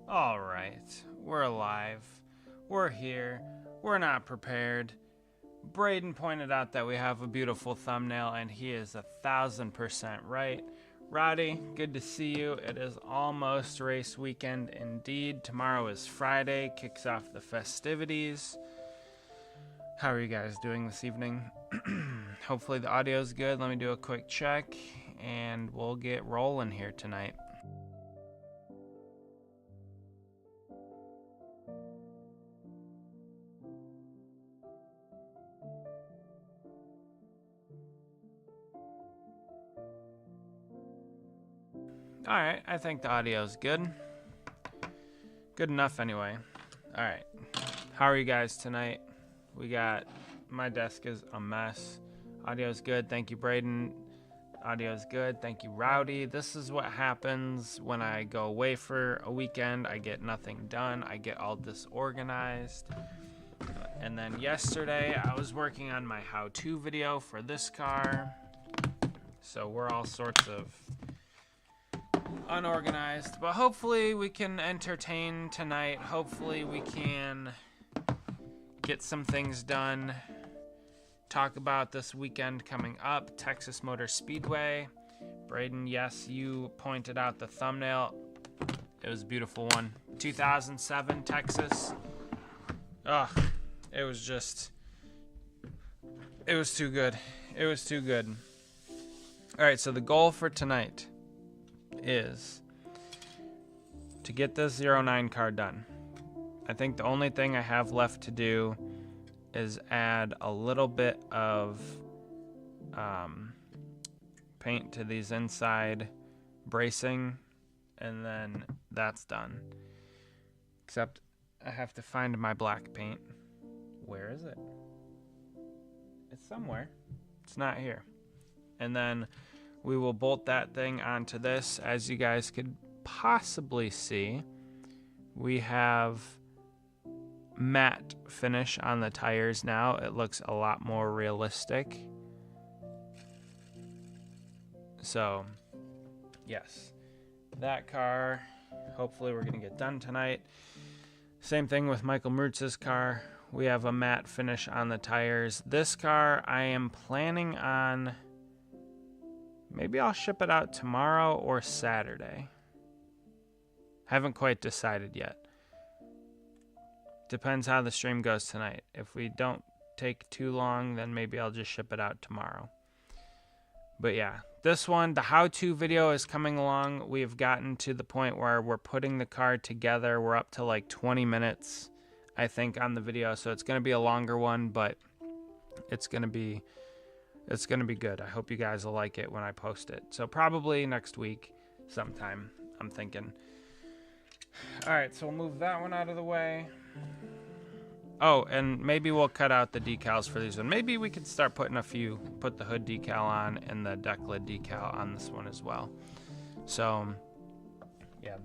All right, we're alive. We're here. We're not prepared. Braden pointed out that we have a beautiful thumbnail, and he is 1,000% right. Rowdy, good to see you. It is almost race weekend indeed. Tomorrow is Friday, kicks off the festivities. How are you guys doing this evening? Hopefully the audio is good. Let me do a quick check, and we'll get rolling here tonight. Alright, I think the audio is good. Good enough anyway. Alright, how are you guys tonight? My desk is a mess. Audio is good, thank you Braden. Audio is good, thank you Rowdy. This is what happens when I go away for a weekend. I get nothing done, I get all disorganized. And then yesterday I was working on my how-to video for this car. So we're all sorts of unorganized, but hopefully we can entertain tonight. Hopefully we can get some things done. Talk about this weekend coming up, Texas Motor Speedway. Braden, yes, you pointed out the thumbnail. It was a beautiful one. 2007 Texas. Ugh, it was too good. It was too good. All right, so the goal for tonight is to get this 09 car done. I think the only thing I have left to do is add a little bit of paint to these inside bracing, and then that's done. Except I have to find my black paint. Where is it? It's somewhere. It's not here. And then we will bolt that thing onto this. As you guys could possibly see, we have matte finish on the tires now. It looks a lot more realistic. So, yes, that car, hopefully we're going to get done tonight. Same thing with Michael Mertz's car. We have a matte finish on the tires. This car, I am planning on, maybe I'll ship it out tomorrow or Saturday. Haven't quite decided yet. Depends how the stream goes tonight. If we don't take too long, then maybe I'll just ship it out tomorrow. But yeah, this one, the how-to video is coming along. We've gotten to the point where we're putting the car together. We're up to like 20 minutes, I think, on the video. So it's going to be a longer one, but it's going to be good. I hope you guys will like it when I post it. So probably next week sometime, I'm thinking. All right, so we'll move that one out of the way. Oh, and maybe we'll cut out the decals for these one. Maybe we could start put the hood decal on and the deck lid decal on this one as well. So, yeah,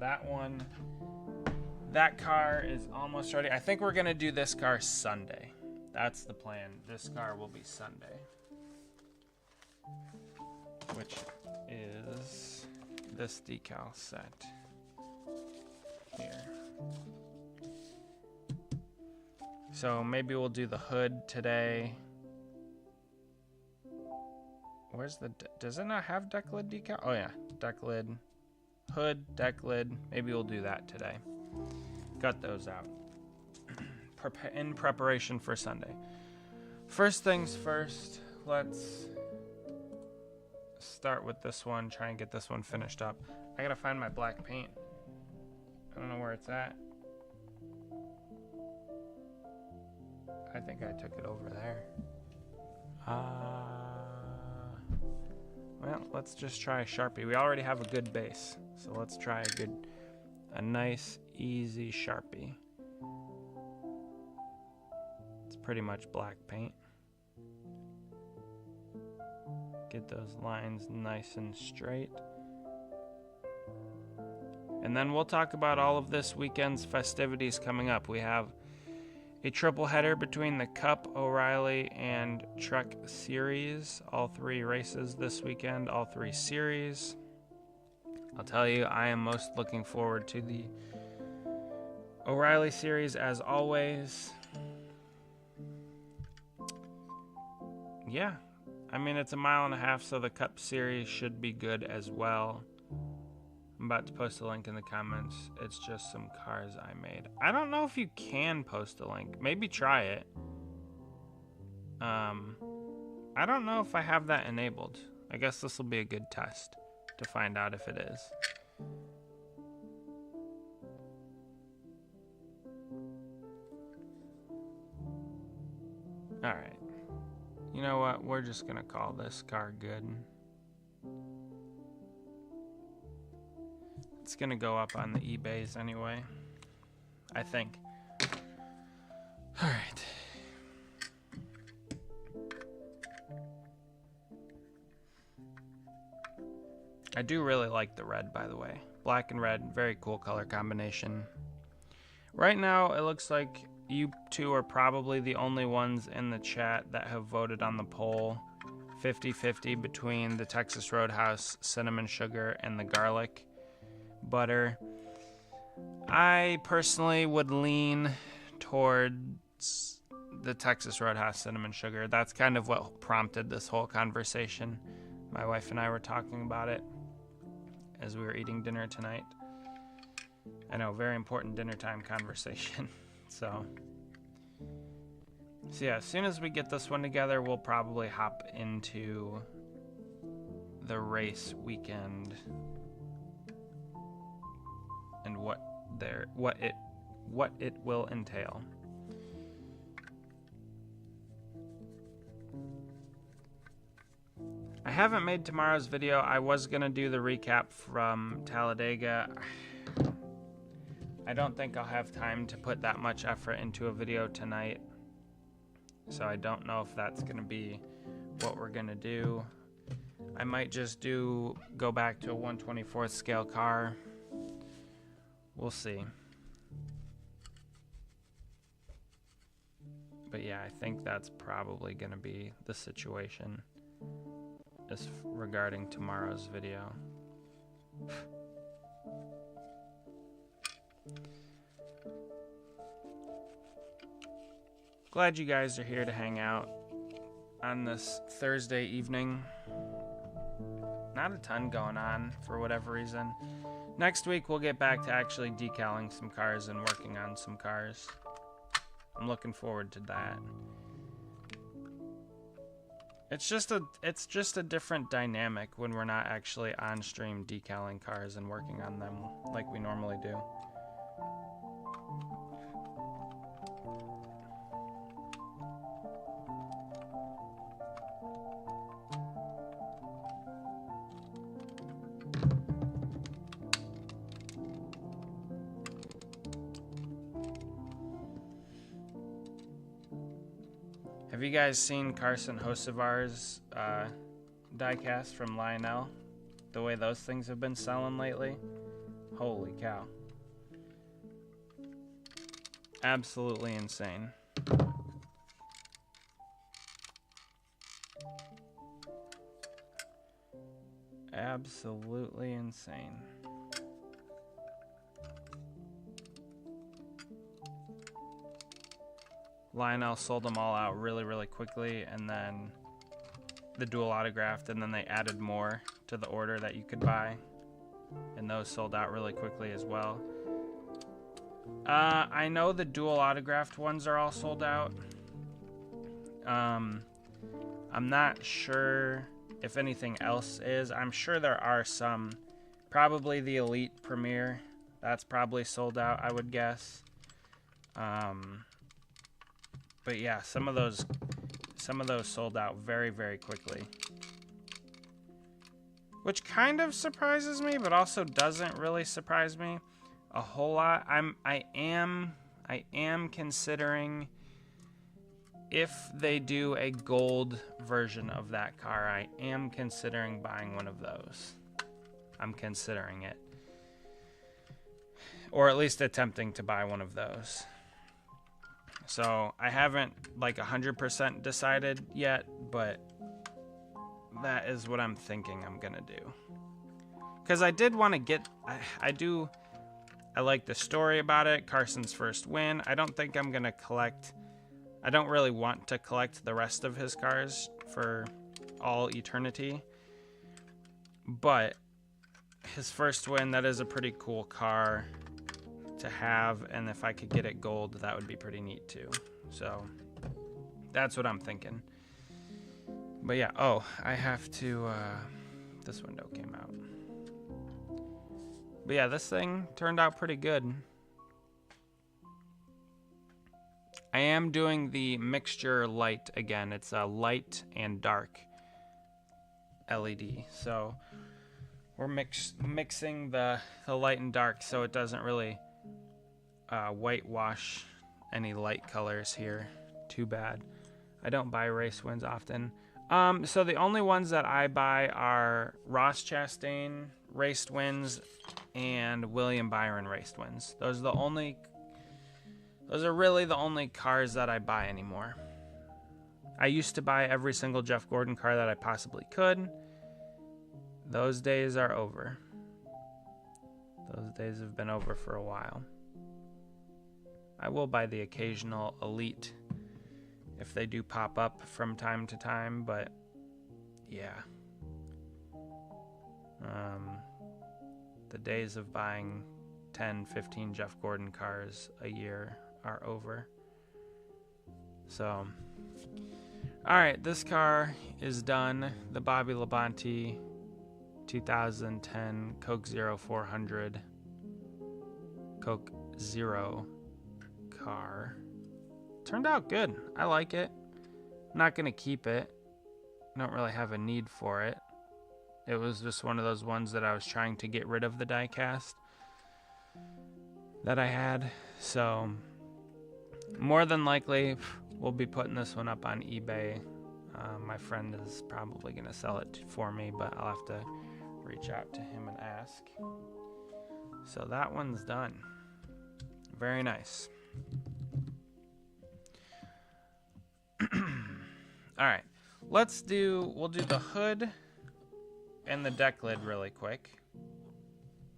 that car is almost ready. I think we're going to do this car Sunday. That's the plan. This car will be Sunday, which is this decal set here. So maybe we'll do the hood today. Where's the, does it not have deck lid decal? Oh yeah, deck lid, hood, deck lid. Maybe we'll do that today. Got those out. In preparation for Sunday. First things first, let's start with this one, try and get this one finished up. I gotta find my black paint. I don't know where it's at. I think I took it over there. Well, let's just try a Sharpie. We already have a good base, so let's try a nice, easy Sharpie. It's pretty much black paint. Get those lines nice and straight. And then we'll talk about all of this weekend's festivities coming up. We have a triple header between the Cup, O'Reilly, and Truck Series. All three races this weekend, all three series. I'll tell you, I am most looking forward to the O'Reilly series as always. Yeah, I mean, it's a mile and a half, so the Cup series should be good as well. I'm about to post a link in the comments. It's just some cars I made. I don't know if you can post a link. Maybe try it. I don't know if I have that enabled. I guess this will be a good test to find out if it is. All right. You know what? We're just going to call this car good. It's gonna go up on the eBays anyway, I think. All right. I do really like the red, by the way. Black and red, very cool color combination. Right now, it looks like you two are probably the only ones in the chat that have voted on the poll. 50-50 between the Texas Roadhouse cinnamon sugar and the garlic butter. I personally would lean towards the Texas Roadhouse cinnamon sugar. That's kind of what prompted this whole conversation. My wife and I were talking about it as we were eating dinner tonight. I know, very important dinner time conversation. So yeah, as soon as we get this one together, we'll probably hop into the race weekend and what it will entail. I haven't made tomorrow's video. I was going to do the recap from Talladega. I don't think I'll have time to put that much effort into a video tonight. So I don't know if that's going to be what we're going to do. I might just go back to a 1/24th scale car. We'll see. But yeah, I think that's probably going to be the situation as regarding tomorrow's video. Glad you guys are here to hang out on this Thursday evening. Not a ton going on for whatever reason. Next week we'll get back to actually decaling some cars and working on some cars. I'm looking forward to that. It's just a different dynamic when we're not actually on stream decaling cars and working on them like we normally do. Have you guys seen Carson Hocevar's diecast from Juan L? The way those things have been selling lately? Holy cow. Absolutely insane. Absolutely insane. Lionel sold them all out really quickly, and then the dual autographed, and then they added more to the order that you could buy, and those sold out really quickly as well. I know the dual autographed ones are all sold out. I'm not sure if anything else is. I'm sure there are some. Probably the Elite Premier. That's probably sold out, I would guess. But yeah, some of those sold out very quickly. Which kind of surprises me, but also doesn't really surprise me a whole lot. I am considering, if they do a gold version of that car, I am considering buying one of those. I'm considering it. Or at least attempting to buy one of those. So I haven't like 100% decided yet, but that is what I'm thinking I'm gonna do. Because I did want to get, I like the story about it, Carson's first win. I don't think I'm gonna collect, I don't really want to collect the rest of his cars for all eternity. But his first win, that is a pretty cool car to have, and if I could get it gold, that would be pretty neat too. So that's what I'm thinking. But yeah, oh, I have to, this window came out. But yeah, this thing turned out pretty good. I am doing the mixture light again. It's a light and dark LED. So we're mixing the light and dark so it doesn't really whitewash any light colors here. Too bad. I don't buy race wins often. So the only ones that I buy are Ross Chastain raced wins and William Byron raced wins. Those are really the only cars that I buy anymore. I used to buy every single Jeff Gordon car that I possibly could. Those days are over. Those days have been over for a while. I will buy the occasional Elite if they do pop up from time to time, but yeah. The days of buying 10, 15 Jeff Gordon cars a year are over. So, alright, this car is done. The Bobby Labonte 2010 Coke Zero 400 Coke Zero car. Turned out good. I like it. I'm not gonna keep it. don't really have a need for it. It was just one of those ones that I was trying to get rid of the diecast that I had. So more than likely, we'll be putting this one up on eBay. My friend is probably going to sell it for me, but I'll have to reach out to him and ask. So that one's done. Very nice. All right, we'll do the hood and the deck lid really quick.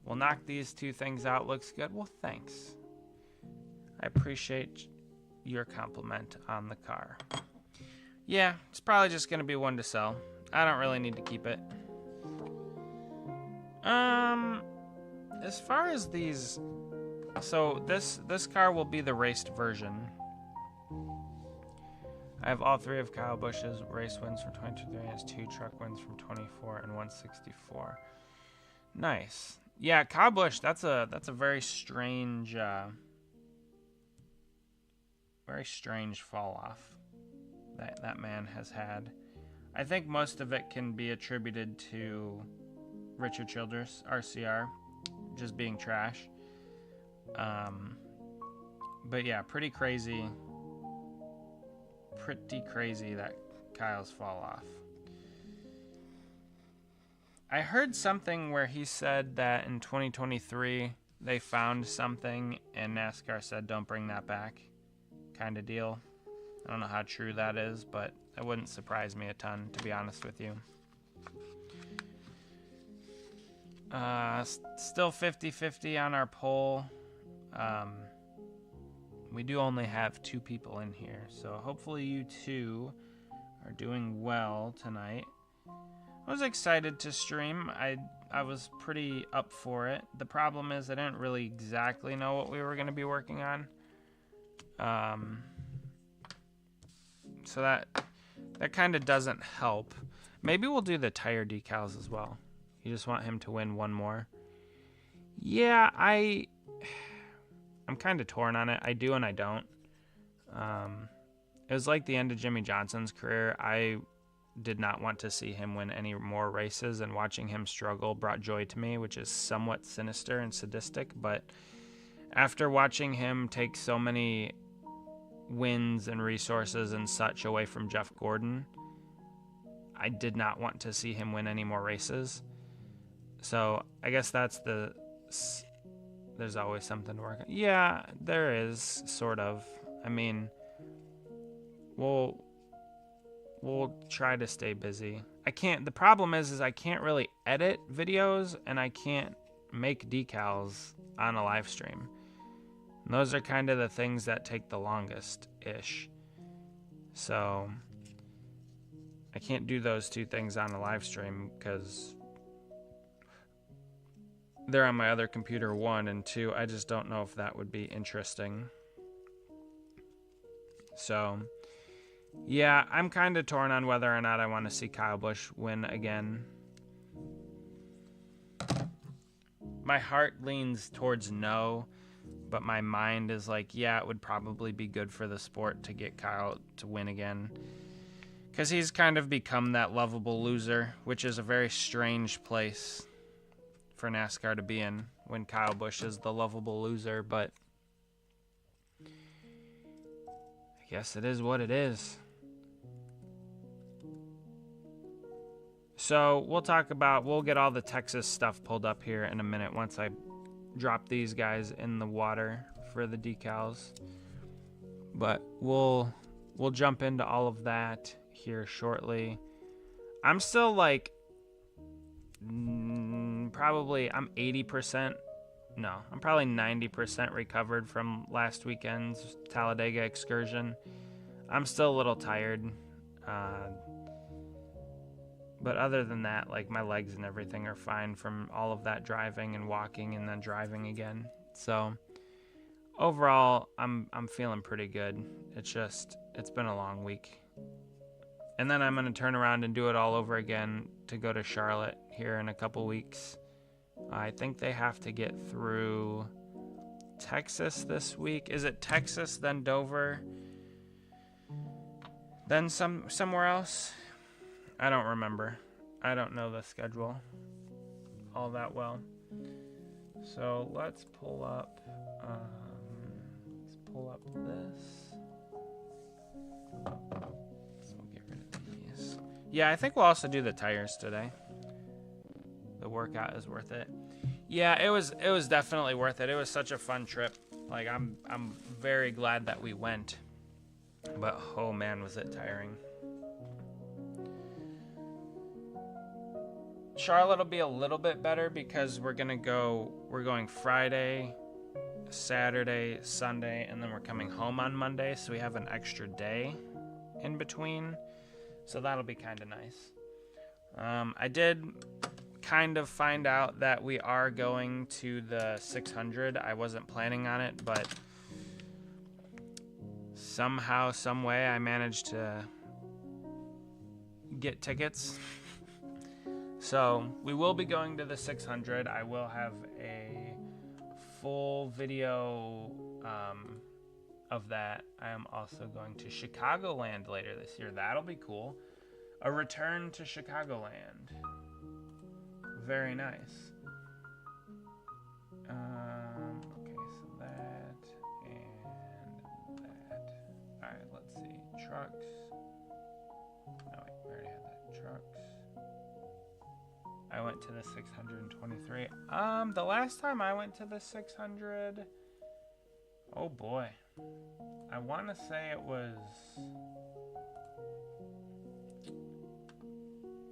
We'll knock these two things out. Looks good. Well, thanks. I appreciate your compliment on the car. Yeah, it's probably just going to be one to sell. I don't really need to keep it. As far as these, so this car will be the raced version. I have all three of Kyle Busch's race wins from 2023 and has 2 truck wins from 24 and 164. Nice. Yeah, Kyle Busch, that's a very strange fall off that man has had. I think most of it can be attributed to Richard Childress, RCR, just being trash. But yeah, pretty crazy that Kyle's fall off. I heard something where he said that in 2023 they found something and NASCAR said don't bring that back, kind of deal. I don't know how true that is, but it wouldn't surprise me a ton, to be honest with you. Still 50-50 on our poll. We do only have 2 people in here, so hopefully you two are doing well tonight. I was excited to stream. I was pretty up for it. The problem is I didn't really exactly know what we were going to be working on. So that kind of doesn't help. Maybe we'll do the tire decals as well. You just want him to win one more. Yeah, I'm kind of torn on it. I do and I don't. It was like the end of Jimmy Johnson's career. I did not want to see him win any more races, and watching him struggle brought joy to me, which is somewhat sinister and sadistic. But after watching him take so many wins and resources and such away from Jeff Gordon, I did not want to see him win any more races. So I guess that's there's always something to work on. Yeah, there is, sort of. I mean, we'll try to stay busy. The problem is I can't really edit videos and I can't make decals on a live stream. And those are kind of the things that take the longest-ish. So I can't do those 2 things on a live stream because they're on my other computer, 1, and 2, I just don't know if that would be interesting. So, yeah, I'm kind of torn on whether or not I want to see Kyle Busch win again. My heart leans towards no, but my mind is like, yeah, it would probably be good for the sport to get Kyle to win again. Because he's kind of become that lovable loser, which is a very strange place for NASCAR to be in when Kyle Busch is the lovable loser, but I guess it is what it is. So we'll get all the Texas stuff pulled up here in a minute once I drop these guys in the water for the decals. But we'll jump into all of that here shortly. I'm still like probably I'm 80%. No, I'm probably 90% recovered from last weekend's Talladega excursion. I'm still a little tired. But other than that, like, my legs and everything are fine from all of that driving and walking and then driving again. So overall, I'm feeling pretty good. It's been a long week. And then I'm going to turn around and do it all over again to go to Charlotte here in a couple weeks. I think they have to get through Texas this week. Is it Texas, then Dover, then somewhere else? I don't remember. I don't know the schedule all that well. So let's pull up this. So we'll get rid of these. Yeah, I think we'll also do the tires today. The workout is worth it. Yeah, it was definitely worth it. It was such a fun trip. Like I'm very glad that we went. But oh man, was it tiring. Charlotte will be a little bit better because we're going Friday, Saturday, Sunday, and then we're coming home on Monday, so we have an extra day in between. So that'll be kind of nice. I did kind of find out that we are going to the 600. I wasn't planning on it, but somehow, some way, I managed to get tickets. So we will be going to the 600. I will have a full video of that. I am also going to Chicagoland later this year. That'll be cool. A return to Chicagoland. Very nice. Okay, so that and that. All right, let's see. Trucks. No, wait, we already had that. Trucks. I went to the 623. The last time I went to the 600, oh boy, I want to say it was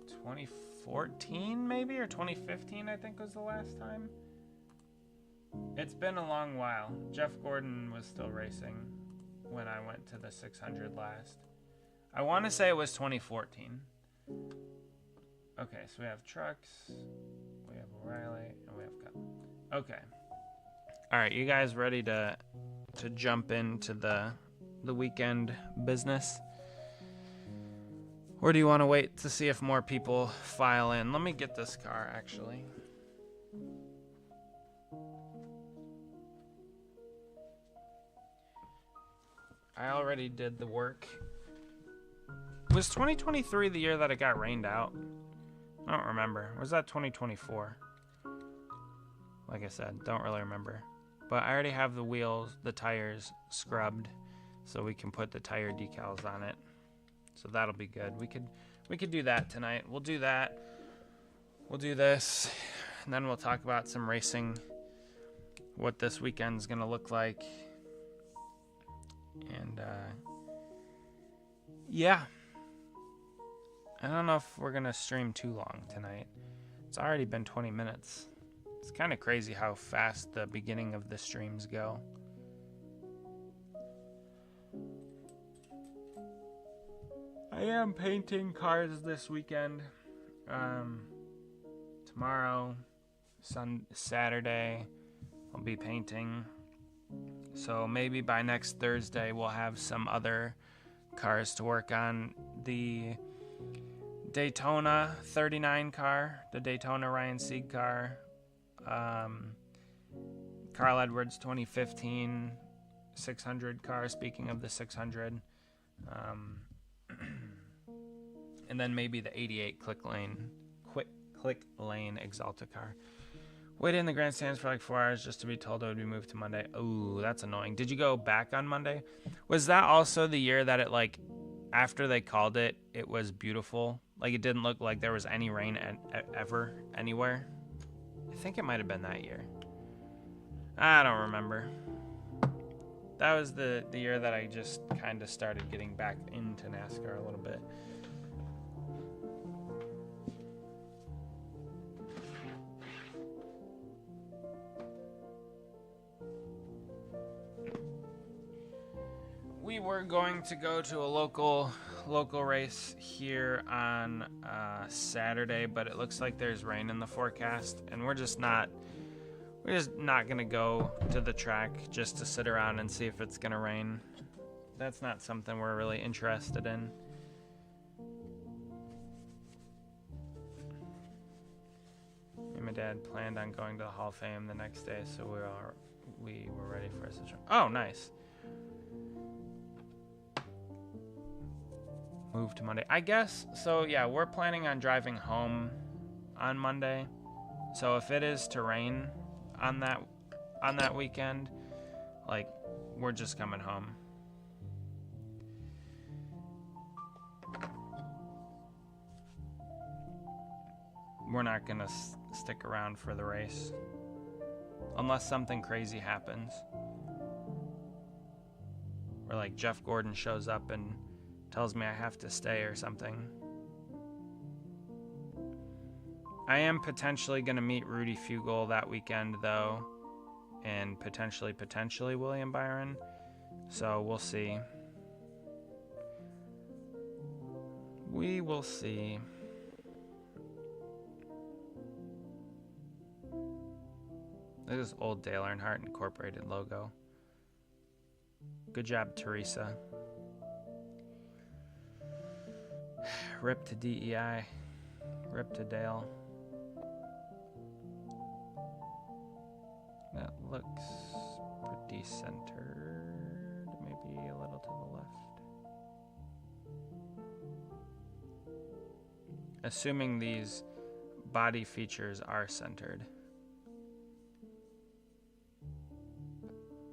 2014 maybe, or 2015 I think was the last time. It's been a long while. Jeff Gordon was still racing when I went to the 600 last. I want to say it was 2014. Okay, so we have trucks, we have O'Reilly, and we have Cutler. Okay. All right, you guys ready to jump into the weekend business? Or do you want to wait to see if more people file in? Let me get this car, actually. I already did the work. Was 2023 the year that it got rained out? I don't remember. Was that 2024? Like I said, don't really remember. But I already have the wheels, the tires scrubbed, so we can put the tire decals on it. So that'll be good. We could do that tonight. We'll do that. We'll do this, and then we'll talk about some racing, what this weekend's gonna look like. And yeah. I don't know if we're going to stream too long tonight. It's already been 20 minutes. It's kind of crazy how fast the beginning of the streams go. I am painting cars this weekend. Tomorrow, Saturday, I'll be painting. So maybe by next Thursday, we'll have some other cars to work on. The Daytona 39 car, the Daytona Ryan Sieg car, Carl Edwards 2015 600 car, speaking of the 600, and then maybe the 88 Click Lane Exalta car. Waited in the grandstands for like 4 hours just to be told it would be moved to Monday. Ooh, that's annoying. Did you go back on Monday? Was that also the year that it, like, after they called it, it was beautiful? Like, it didn't look like there was any rain ever anywhere? I think it might have been that year. I don't remember. That was the year that I just kind of started getting back into NASCAR a little bit. We were going to go to a local race here on Saturday, but it looks like there's rain in the forecast, and we're just not gonna go to the track just to sit around and see if it's gonna rain. That's not something we're really interested in. Me and my dad planned on going to the Hall of Fame the next day, so we were ready for us to. Oh, nice. move to Monday. I guess, so yeah, we're planning on driving home on Monday. So if it is to rain on that weekend, like, we're just coming home. We're not gonna stick around for the race unless something crazy happens, or like Jeff Gordon shows up and tells me I have to stay or something. I am potentially gonna meet Rudy Fugle that weekend though, and potentially William Byron, so we'll see. We will see. Look at this old Dale Earnhardt Incorporated logo. Good job, Teresa. Rip to DEI. Rip to Dale. That looks pretty centered. Maybe a little to the left. Assuming these body features are centered.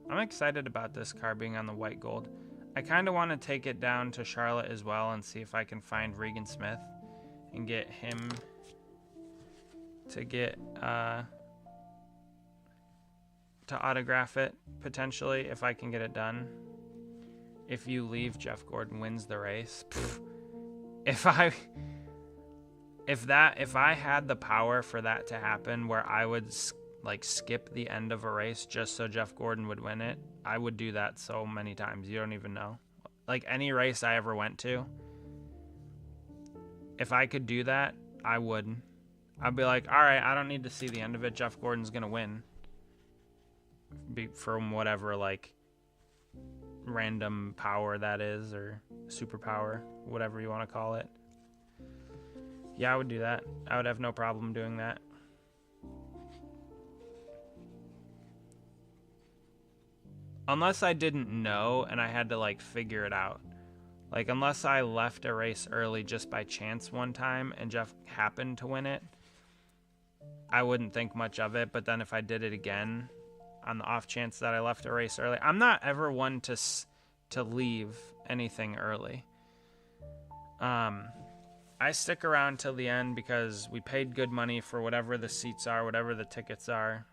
I'm excited about this car being on the white gold. I kind of want to take it down to Charlotte as well and see if I can find Regan Smith and get him to autograph it, potentially, if I can get it done. If you leave, Jeff Gordon wins the race. Pfft. If I had the power for that to happen, where I would like skip the end of a race just so Jeff Gordon would win it, I would do that so many times. You don't even know. Like any race I ever went to, if I could do that, I would. I'd be like, all right, I don't need to see the end of it. Jeff Gordon's gonna win. From whatever like random power that is, or superpower, whatever you want to call it. Yeah, I would do that. I would have no problem doing that. Unless I didn't know and I had to like figure it out. Like unless I left a race early just by chance one time and Jeff happened to win it, I wouldn't think much of it. But then if I did it again on the off chance that I left a race early, I'm not ever one to leave anything early. I stick around till the end because we paid good money for whatever the seats are, whatever the tickets are.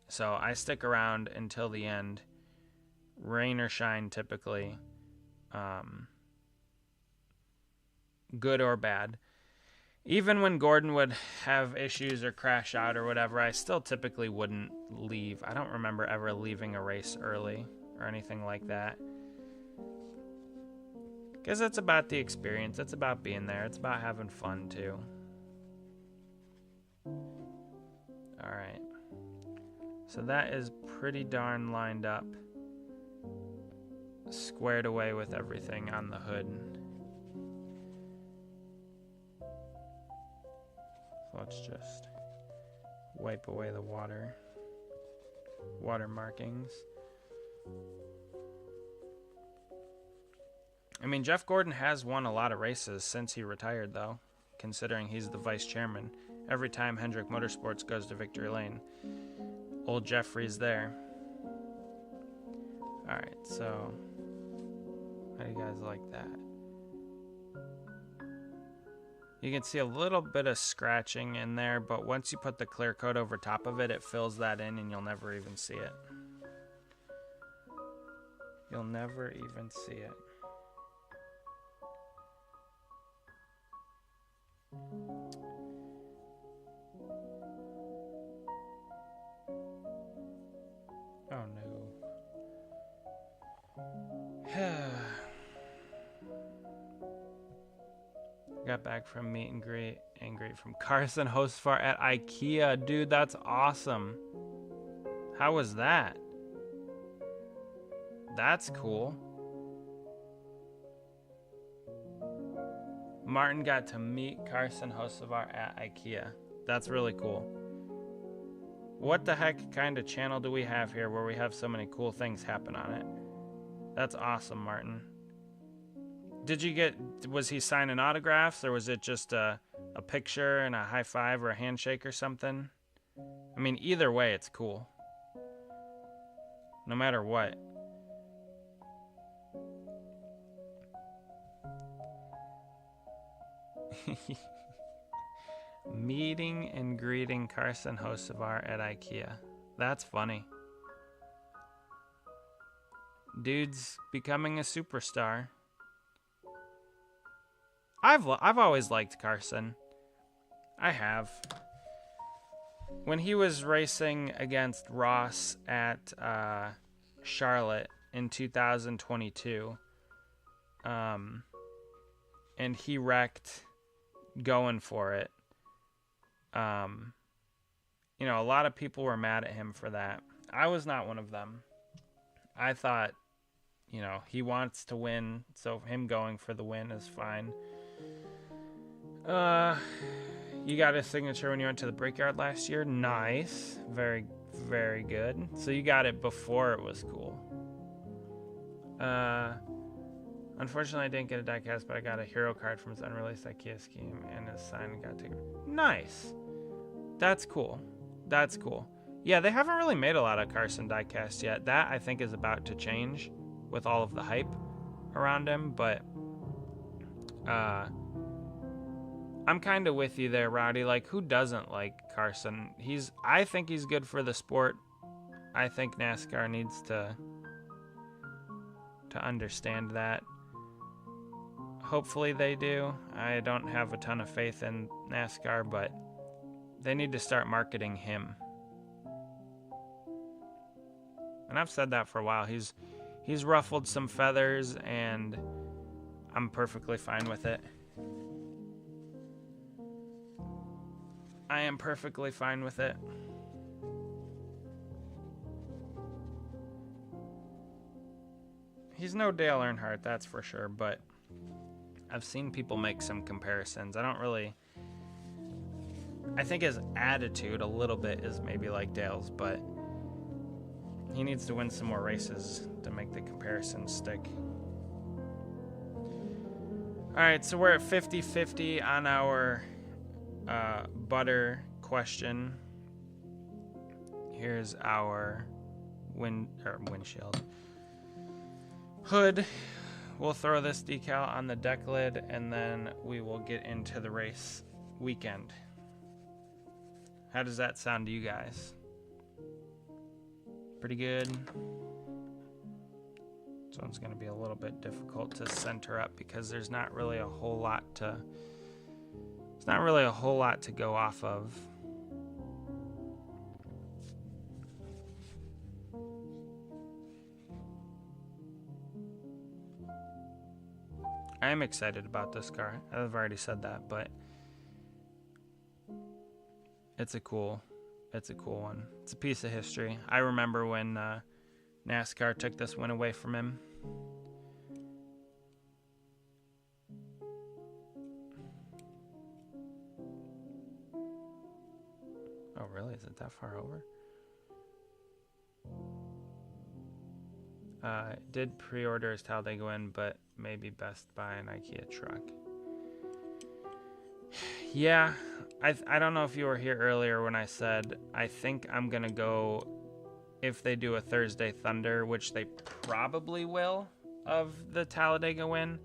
So I stick around until the end, rain or shine typically, good or bad. Even when Gordon would have issues or crash out or whatever, I still typically wouldn't leave. I don't remember ever leaving a race early or anything like that. Because it's about the experience. It's about being there. It's about having fun too. Alright. So that is pretty darn lined up. Squared away with everything on the hood. So let's just wipe away the water markings. I mean, Jeff Gordon has won a lot of races since he retired, though, considering he's the vice chairman. Every time Hendrick Motorsports goes to victory lane, old Jeffrey's there. Alright, so how do you guys like that? You can see a little bit of scratching in there, but once you put the clear coat over top of it, it fills that in and you'll never even see it. You'll never even see it. Oh no. Got back from meet and greet from Carson Hostfar at IKEA. Dude, that's awesome. How was that? That's cool. Martin got to meet Carson Hocevar at IKEA. That's really cool. What the heck kind of channel do we have here where we have so many cool things happen on it? That's awesome, Martin. Was he signing autographs, or was it just a picture and a high five or a handshake or something? I mean, either way, it's cool. No matter what. Meeting and greeting Carson Hocevar at IKEA. That's funny. Dude's becoming a superstar. I've always liked Carson. I have. When he was racing against Ross at Charlotte in 2022, and he wrecked going for it. You know, a lot of people were mad at him for that. I was not one of them. I thought, you know, he wants to win, so him going for the win is fine. You got his signature when you went to the Brickyard last year. Nice. Very, very good. So you got it before it was cool. Unfortunately, I didn't get a diecast, but I got a hero card from his unreleased IKEA scheme and his signed and got taken. Nice. That's cool. That's cool. Yeah, they haven't really made a lot of Carson diecast yet. That, I think, is about to change with all of the hype around him, but I'm kind of with you there, Rowdy. Like, who doesn't like Carson? I think he's good for the sport. I think NASCAR needs to understand that. Hopefully they do. I don't have a ton of faith in NASCAR, but they need to start marketing him. And I've said that for a while. He's ruffled some feathers, and I'm perfectly fine with it. I am perfectly fine with it. He's no Dale Earnhardt, that's for sure, but I've seen people make some comparisons. I think his attitude a little bit is maybe like Dale's, but he needs to win some more races to make the comparison stick. All right, so we're at 50-50 on our butter question. Here's our windshield. Hood. We'll throw this decal on the deck lid, and then we will get into the race weekend. How does that sound to you guys? Pretty good. This one's going to be a little bit difficult to center up because there's not really a whole lot to go off of. I am excited about this car. I've already said that, but it's a cool one. It's a piece of history. I remember when NASCAR took this win away from him. Oh, really? Is it that far over? Did pre-order his Talladega win, but maybe best buy an IKEA truck. Yeah, I don't know if you were here earlier when I said I think I'm going to go, if they do a Thursday Thunder, which they probably will, of the Talladega win,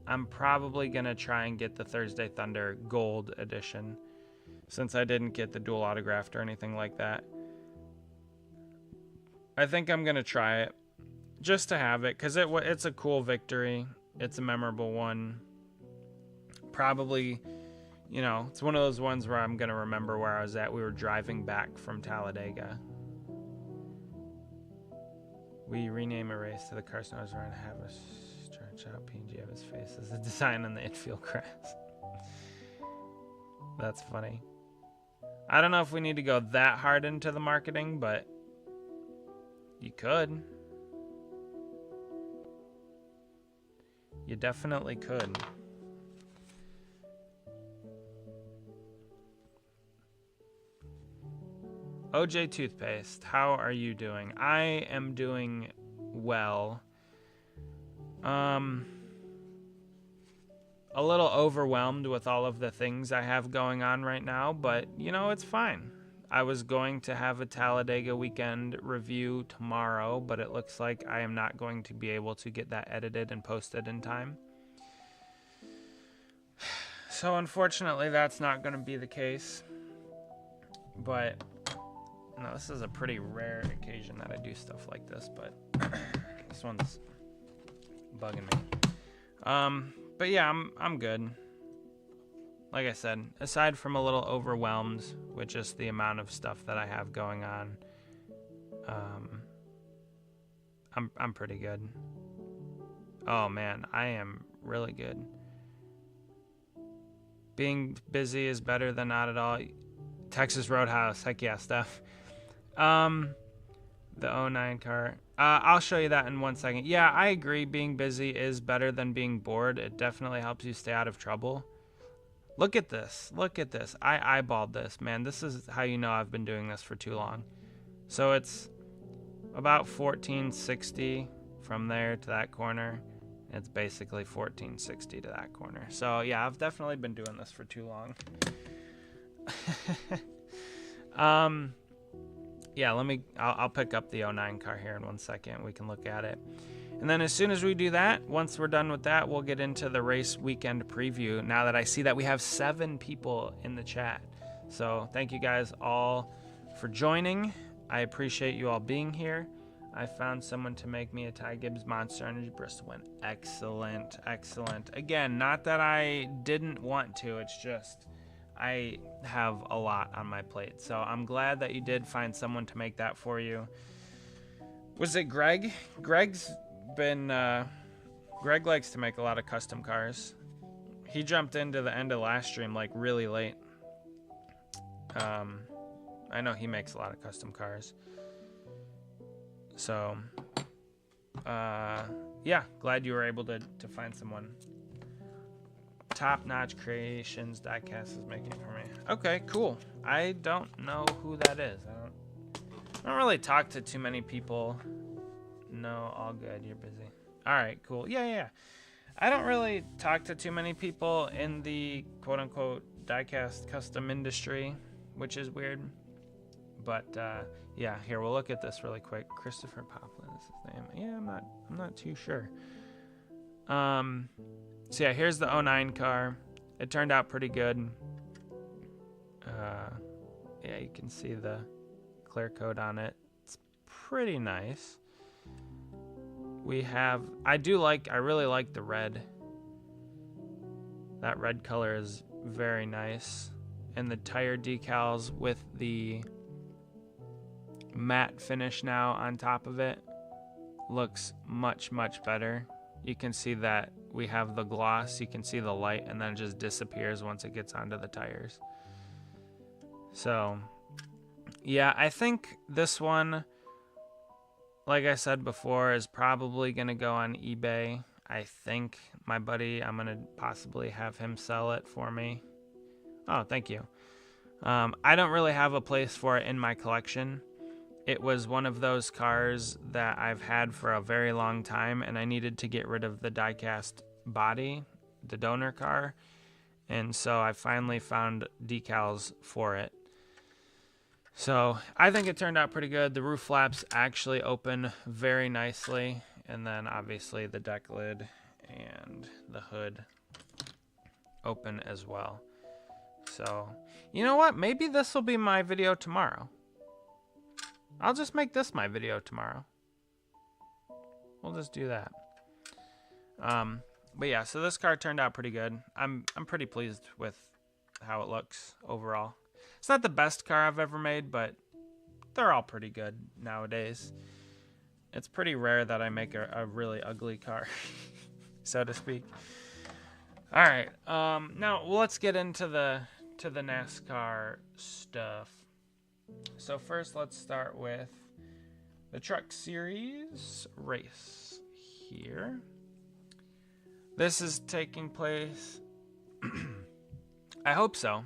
I'm probably going to try and get the Thursday Thunder Gold Edition, since I didn't get the dual autographed or anything like that. I think I'm going to try it, just to have it, because it's a cool victory. It's a memorable one. Probably, you know, it's one of those ones where I'm going to remember where I was at. We were driving back from Talladega. We rename a race to the Carson Hocevar and have a stretch out PNG of his face as a design on the infield grass. That's funny. I don't know if we need to go that hard into the marketing, but you could. You definitely could. OJ Toothpaste, how are you doing? I am doing well. a little overwhelmed with all of the things I have going on right now, but you know, it's fine. I was going to have a Talladega weekend review tomorrow, but it looks like I am not going to be able to get that edited and posted in time. So unfortunately, that's not going to be the case. But no, this is a pretty rare occasion that I do stuff like this, but this one's bugging me. But yeah, I'm good. Like I said, aside from a little overwhelmed with just the amount of stuff that I have going on, I'm pretty good. Oh man, I am really good. Being busy is better than not at all. Texas Roadhouse, heck yeah, Steph. The 09 car. I'll show you that in 1 second. Yeah, I agree. Being busy is better than being bored. It definitely helps you stay out of trouble. Look at this. Look at this. I eyeballed this, man. This is how you know I've been doing this for too long. So it's about 1460 from there to that corner. It's basically 1460 to that corner. So yeah, I've definitely been doing this for too long. Yeah, I'll pick up the 09 car here in 1 second. We can look at it. And then as soon as we do that, once we're done with that, we'll get into the race weekend preview. Now that I see that we have 7 people in the chat. So thank you guys all for joining. I appreciate you all being here. I found someone to make me a Ty Gibbs Monster Energy Bristol win. Excellent, excellent. Again, not that I didn't want to, it's just I have a lot on my plate. So I'm glad that you did find someone to make that for you. Was it Greg? Greg likes to make a lot of custom cars. He jumped into the end of last stream like really late. I know he makes a lot of custom cars. So, yeah, glad you were able to find someone. Top Notch Creations Diecast is making it for me. Okay, cool. I don't know who that is. I don't really talk to too many people. No, all good. You're busy. All right, cool. Yeah. I don't really talk to too many people in the quote-unquote diecast custom industry, which is weird. But yeah, here we'll look at this really quick. Christopher Poplin is his name. Yeah, I'm not too sure. So yeah, here's the 09 car. It turned out pretty good. Yeah, you can see the clear coat on it. It's pretty nice. I really like the red. That red color is very nice. And the tire decals with the matte finish now on top of it looks much better. You can see that we have the gloss, you can see the light, and then it just disappears once it gets onto the tires. So yeah, I think this one, like I said before, is probably gonna go on eBay. I think my buddy, I'm gonna possibly have him sell it for me. Oh, thank you. I don't really have a place for it in my collection. It was one of those cars that I've had for a very long time, and I needed to get rid of the diecast body, the donor car, and so I finally found decals for it. So I think it turned out pretty good. The roof flaps actually open very nicely, and then obviously the deck lid and the hood open as well. So, you know what? Maybe this will be my video tomorrow. I'll just make this my video tomorrow. We'll just do that. But yeah, so this car turned out pretty good. I'm pretty pleased with how it looks overall. It's not the best car I've ever made, but they're all pretty good nowadays. It's pretty rare that I make a really ugly car, so to speak. All right, now let's get into the NASCAR stuff. So first, let's start with the Truck Series race here. This is taking place. I hope so.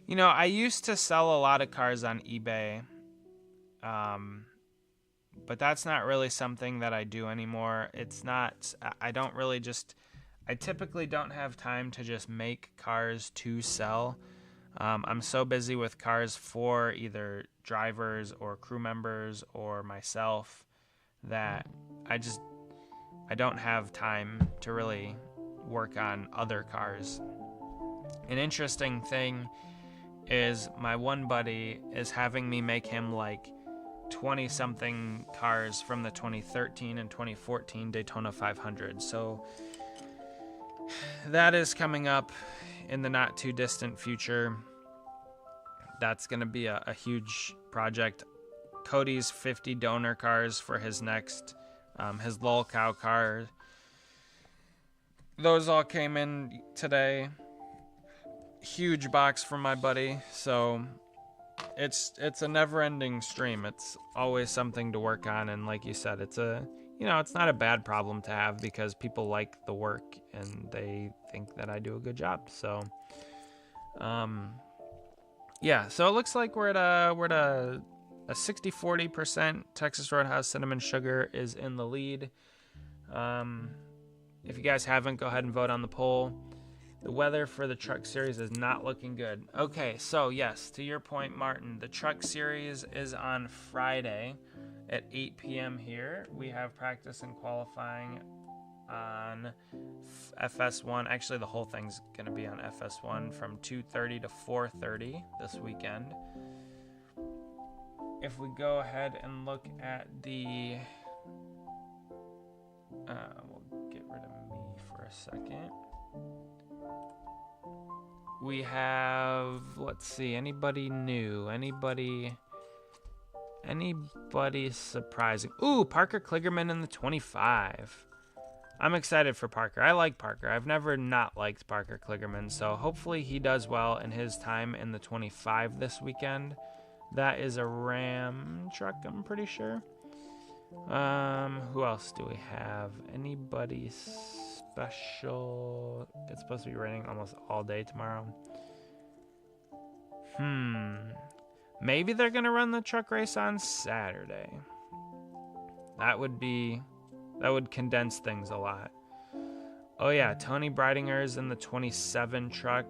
You know, I used to sell a lot of cars on eBay But that's not really something that I do anymore. It's not, I don't really just, I typically don't have time to just make cars to sell. I'm so busy with cars for either drivers or crew members or myself that I don't have time to really work on other cars. An interesting thing is my one buddy is having me make him like 20 something cars from the 2013 and 2014 Daytona 500. So that is coming up in the not too distant future. That's going to be a huge project. Cody's 50 donor cars for his next, his lol cow car. Those all came in today. Huge box from my buddy. So it's a never-ending stream. It's always something to work on, and like you said, it's it's not a bad problem to have because people like the work and they think that I do a good job. So yeah, so it looks like we're at a 60-40%. Texas Roadhouse Cinnamon Sugar is in the lead. If you guys haven't, go ahead and vote on the poll. The weather for the truck series is not looking good. Okay, so yes, to your point, Martin, the truck series is on Friday at 8 p.m. here. We have practice and qualifying on FS1. Actually, the whole thing's going to be on FS1 from 2:30 to 4:30 this weekend. If we go ahead and look at the... we'll get rid of me for a second. We have, let's see, anybody new? Anybody surprising? Ooh, Parker Kligerman in the 25. I'm excited for Parker. I like Parker. I've never not liked Parker Kligerman, so hopefully he does well in his time in the 25 this weekend. That is a Ram truck, I'm pretty sure. Who else do we have? Anybody special? It's supposed to be raining almost all day tomorrow. Maybe they're gonna run the truck race on Saturday. That would condense things a lot. Oh yeah, Tony Breidinger's in the 27 truck.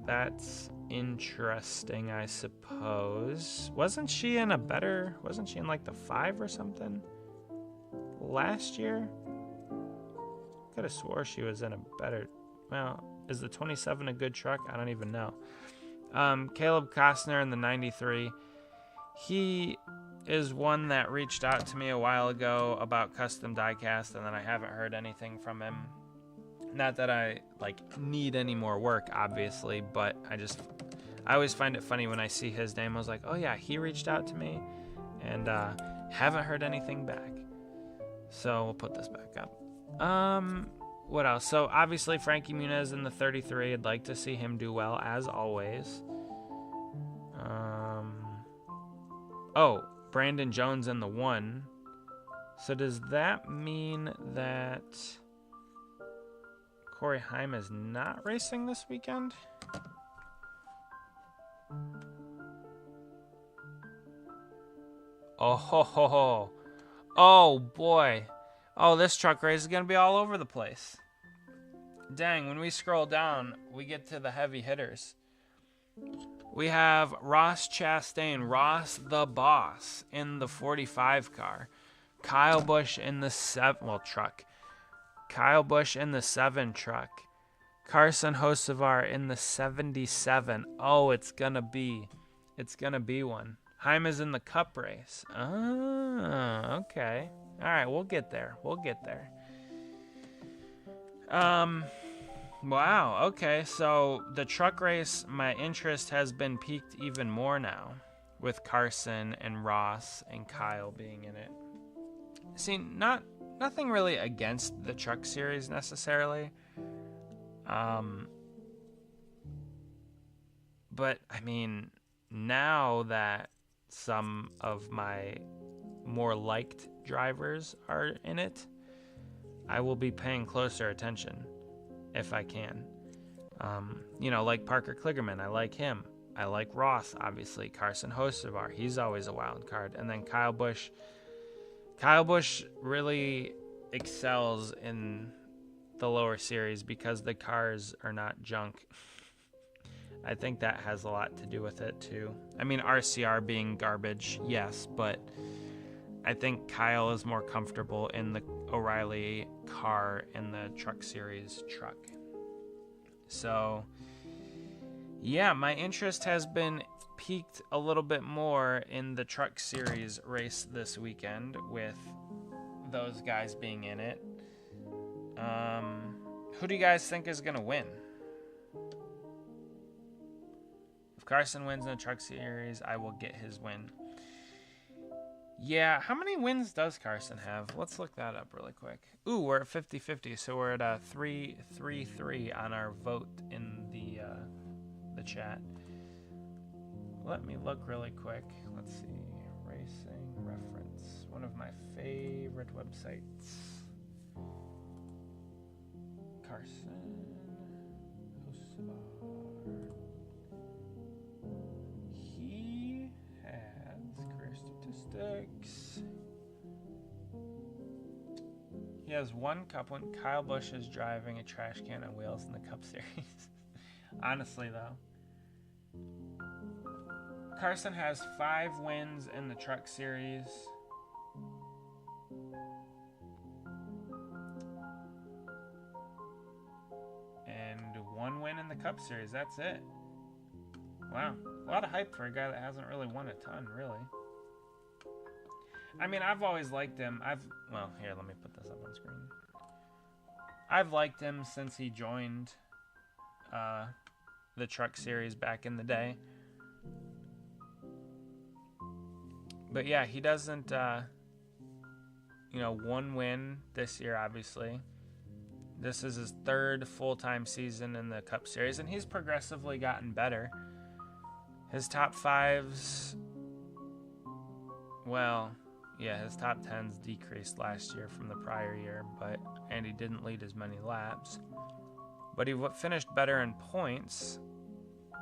That's interesting, I suppose. Wasn't she in like the 5 or something last year? Could have swore she was in a better... Well, is the 27 a good truck? I don't even know. Caleb Costner in the 93. He is one that reached out to me a while ago about custom diecast, and then I haven't heard anything from him. Not that I need any more work, obviously, but I always find it funny when I see his name. I was like, oh yeah, he reached out to me, and haven't heard anything back. So we'll put this back up. What else? So obviously Frankie Muniz in the 33. I'd like to see him do well as always. Oh, Brandon Jones in the 1. So does that mean that Corey Heim is not racing this weekend? Oh ho ho ho. Oh boy. Oh, this truck race is going to be all over the place. Dang, when we scroll down, we get to the heavy hitters. We have Ross Chastain, Ross the Boss, in the 45 car. Kyle Busch in the 7 truck. Kyle Busch in the 7 truck. Carson Hocevar in the 77. Oh, it's going to be one. Heim is in the Cup race. Oh, okay. All right, we'll get there. Wow, okay, so the truck race, my interest has been piqued even more now with Carson and Ross and Kyle being in it. See, nothing really against the truck series necessarily. But, I mean, now that some of my more liked drivers are in it, I will be paying closer attention if I can. Like Parker Kligerman, I like him. I like Ross, obviously. Carson Hocevar, he's always a wild card. And then Kyle Busch, Kyle Busch really excels in the lower series because the cars are not junk. I think that has a lot to do with it too. I mean, RCR being garbage, yes, but I think Kyle is more comfortable in the O'Reilly car in the Truck Series truck. So, yeah, my interest has been peaked a little bit more in the Truck Series race this weekend with those guys being in it. Who do you guys think is going to win? If Carson wins in the Truck Series, I will get his win. Yeah, how many wins does Carson have? Let's look that up really quick. Ooh, we're at 50-50, so we're at a 3-3-3 on our vote in the chat. Let me look really quick. Let's see. Racing Reference, one of my favorite websites. Carson Hocevar. He has career statistics. He has one cup when Kyle Busch is driving a trash can on wheels in the Cup Series. Honestly, though. Carson has 5 wins in the Truck Series. And 1 win in the Cup Series. That's it. Wow. A lot of hype for a guy that hasn't really won a ton, really. I mean, I've always liked him. Well, here, let me put this up on screen. I've liked him since he joined the Truck Series back in the day. But yeah, he doesn't, 1 win this year, obviously. This is his 3rd full-time season in the Cup Series, and he's progressively gotten better. His top 5s, well, yeah, his top 10s decreased last year from the prior year, and he didn't lead as many laps. But he finished better in points.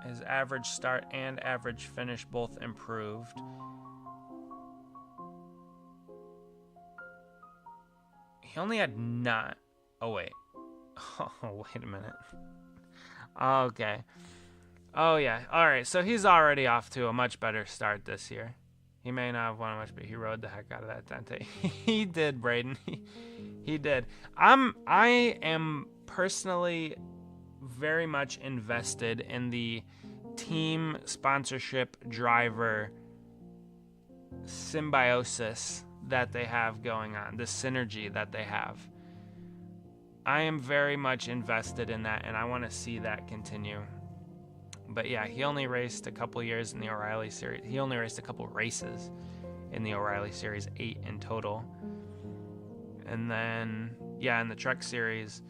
His average start and average finish both improved. He only had 9. Oh, wait. Oh, wait a minute. Okay. Oh, yeah. All right. So he's already off to a much better start this year. He may not have won much, but he rode the heck out of that Dente. He did, Braden. He did. I am personally very much invested in the team sponsorship driver symbiosis that they have going on, the synergy that they have. I am very much invested in that, and I want to see that continue. But yeah, he only raced a couple years in the O'Reilly Series. He only raced a couple races in the O'Reilly Series, 8 in total. And then, yeah, in the Truck Series,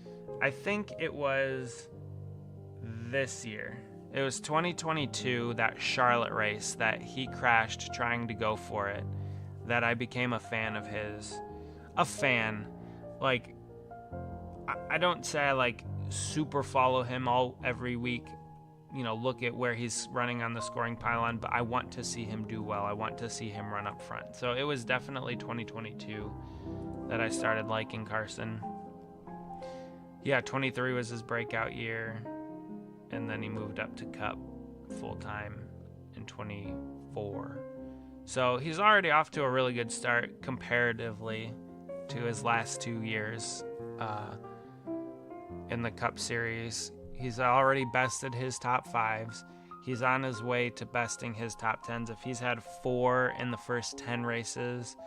I think it was this year. It was 2022, that Charlotte race that he crashed trying to go for it, that I became a fan of his. A fan. Like, I don't say I, super follow him every week, look at where he's running on the scoring pylon, but I want to see him do well. I want to see him run up front. So it was definitely 2022 that I started liking Carson. Yeah, 23 was his breakout year, and then he moved up to Cup full-time in 24. So he's already off to a really good start comparatively to his last 2 years in the Cup Series. He's already bested his top 5s. He's on his way to besting his top 10s. If he's had 4 in the first 10 races,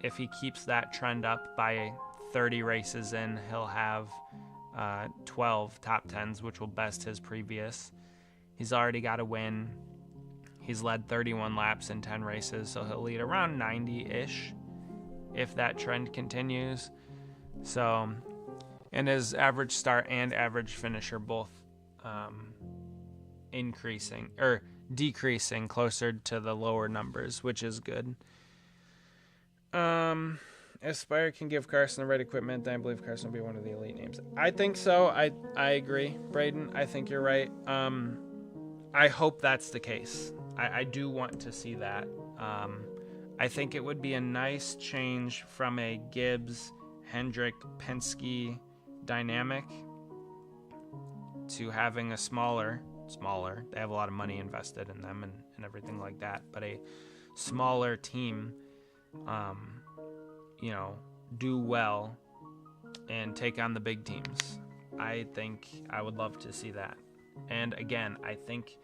if he keeps that trend up by 30 races in, he'll have 12 top 10s, which will best his previous. He's already got a win. He's led 31 laps in 10 races, so he'll lead around 90-ish if that trend continues. So, and his average start and average finish are both increasing or decreasing closer to the lower numbers, which is good. Aspire can give Carson the right equipment, then I believe Carson will be one of the elite names. I think so. I agree, Braden. I think you're right. I hope that's the case. I do want to see that. I think it would be a nice change from a Gibbs, Hendrick, Penske dynamic to having a smaller, they have a lot of money invested in them and everything like that, but a smaller team, do well and take on the big teams. I think I would love to see that. And again, I think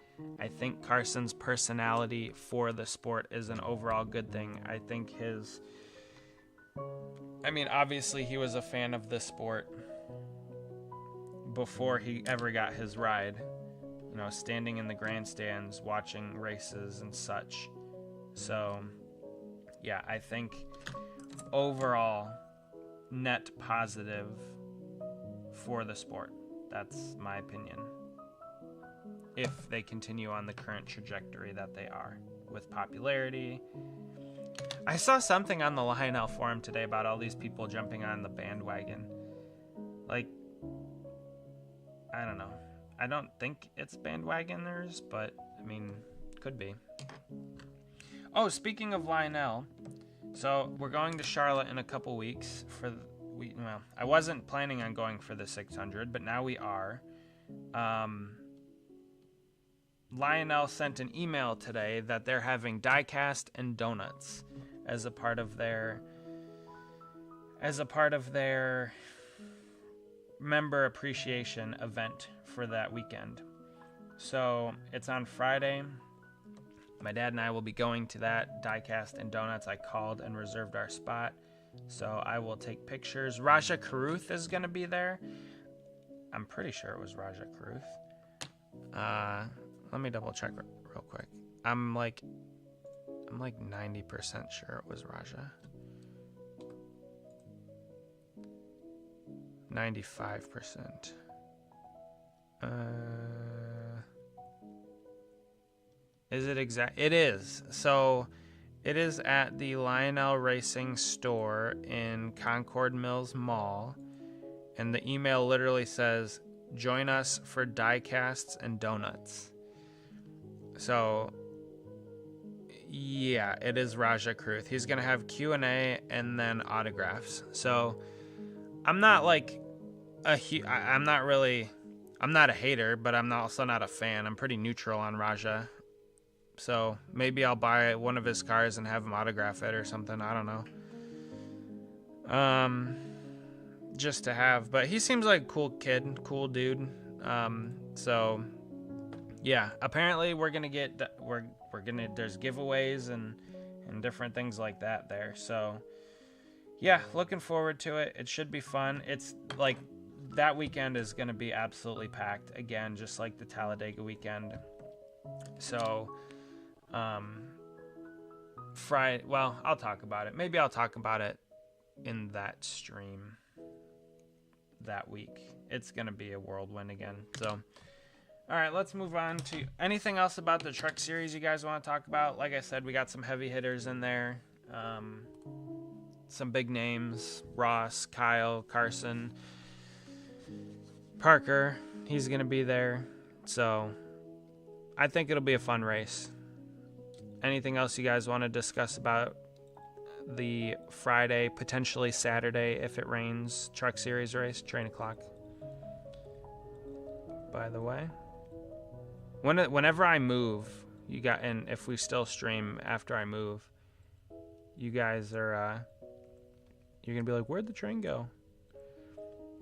Carson's personality for the sport is an overall good thing. I think obviously he was a fan of the sport before he ever got his ride, standing in the grandstands, watching races and such. So, yeah, I think overall net positive for the sport. That's my opinion. If they continue on the current trajectory that they are with popularity. I saw something on the Lionel forum today about all these people jumping on the bandwagon. Like, I don't know. I don't think it's bandwagoners, but could be. Oh, speaking of Lionel, so we're going to Charlotte in a couple weeks I wasn't planning on going for the 600, but now we are. Lionel sent an email today that they're having diecast and donuts as a part of their member appreciation event for that weekend. So it's on Friday. My dad and I will be going to that diecast and donuts. I called and reserved our spot, so I will take pictures. Raja Karuth is going to be there. I'm pretty sure it was Raja Karuth. Let me double check real quick. I'm like 90% sure it was Raja. 95%. Is it exact? It is. So it is at the Lionel Racing store in Concord Mills Mall. And the email literally says, "Join us for diecasts and donuts." So, yeah, it is Raja Karuth. He's going to have Q&A and then autographs. So, I'm not I'm not a hater, but I'm also not a fan. I'm pretty neutral on Raja. So, maybe I'll buy one of his cars and have him autograph it or something. I don't know. Just to have. But he seems like a cool kid, cool dude. So... yeah, apparently there's giveaways and different things like that there. So, yeah, looking forward to it. It should be fun. It's like that weekend is going to be absolutely packed again, just like the Talladega weekend. So, Friday, well, I'll talk about it. Maybe I'll talk about it in that stream that week. It's going to be a whirlwind again. So, all right, let's move on to anything else about the truck series you guys want to talk about. Like I said, we got some heavy hitters in there. Some big names. Ross, Kyle, Carson, Parker. He's going to be there. So I think it'll be a fun race. Anything else you guys want to discuss about the Friday, potentially Saturday, if it rains, truck series race, train o'clock? By the way, whenever I move, and if we still stream after I move, you guys are, you're going to be like, where'd the train go?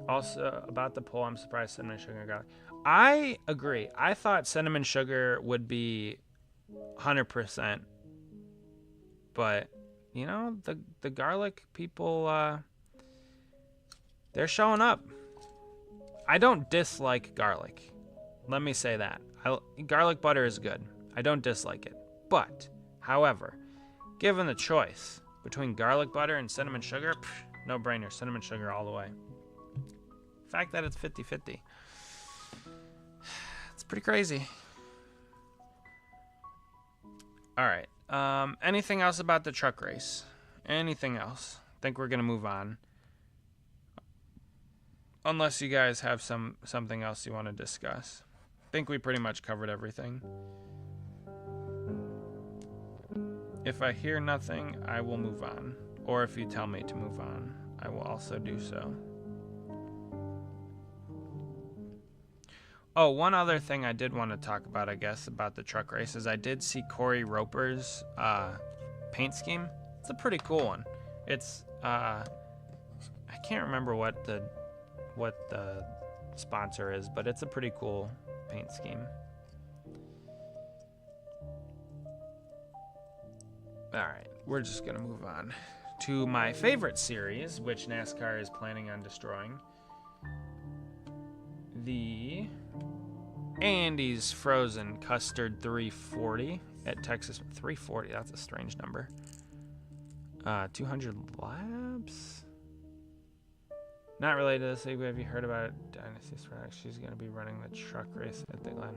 Also, about the poll, I'm surprised Cinnamon Sugar got it. I agree. I thought Cinnamon Sugar would be 100%. But, the garlic people, they're showing up. I don't dislike garlic. Let me say that. Garlic butter is good. I don't dislike it. But, however, given the choice between garlic butter and cinnamon sugar, no brainer. Cinnamon sugar all the way. The fact that it's 50-50. It's pretty crazy. All right. Anything else about the truck race? Anything else? I think we're going to move on. Unless you guys have something else you want to discuss. I think we pretty much covered everything. If I hear nothing, I will move on. Or if you tell me to move on, I will also do so. Oh, one other thing I did want to talk about, I guess, about the truck races. I did see Corey Roper's paint scheme. It's a pretty cool one. It's I can't remember what the sponsor is, but it's a pretty cool paint scheme. All right, we're just gonna move on to my favorite series, which NASCAR is planning on destroying. The Andy's Frozen Custard 340 at Texas. 340, that's a strange number. 200 laps? Not related to this league, but have you heard about Dynasty's product? She's going to be running the truck race at the Glen.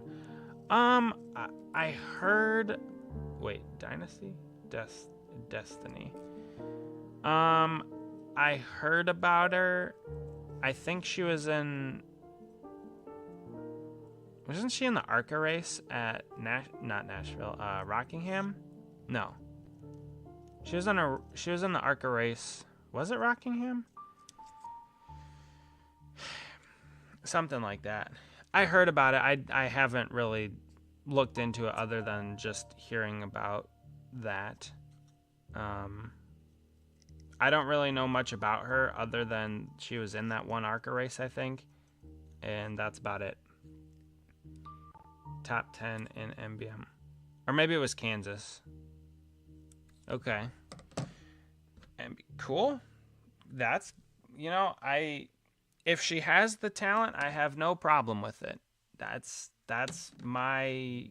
I heard... Wait, Dynasty? Destiny. I heard about her. I think she was in... Wasn't she in the ARCA race at not Nashville, Rockingham? No. She was in the ARCA race. Was it Rockingham? Something like that. I heard about it. I haven't really looked into it other than just hearing about that. I don't really know much about her other than she was in that one ARCA race, I think. And that's about it. Top 10 in MBM. Or maybe it was Kansas. Okay. Cool. That's, if she has the talent, I have no problem with it. That's my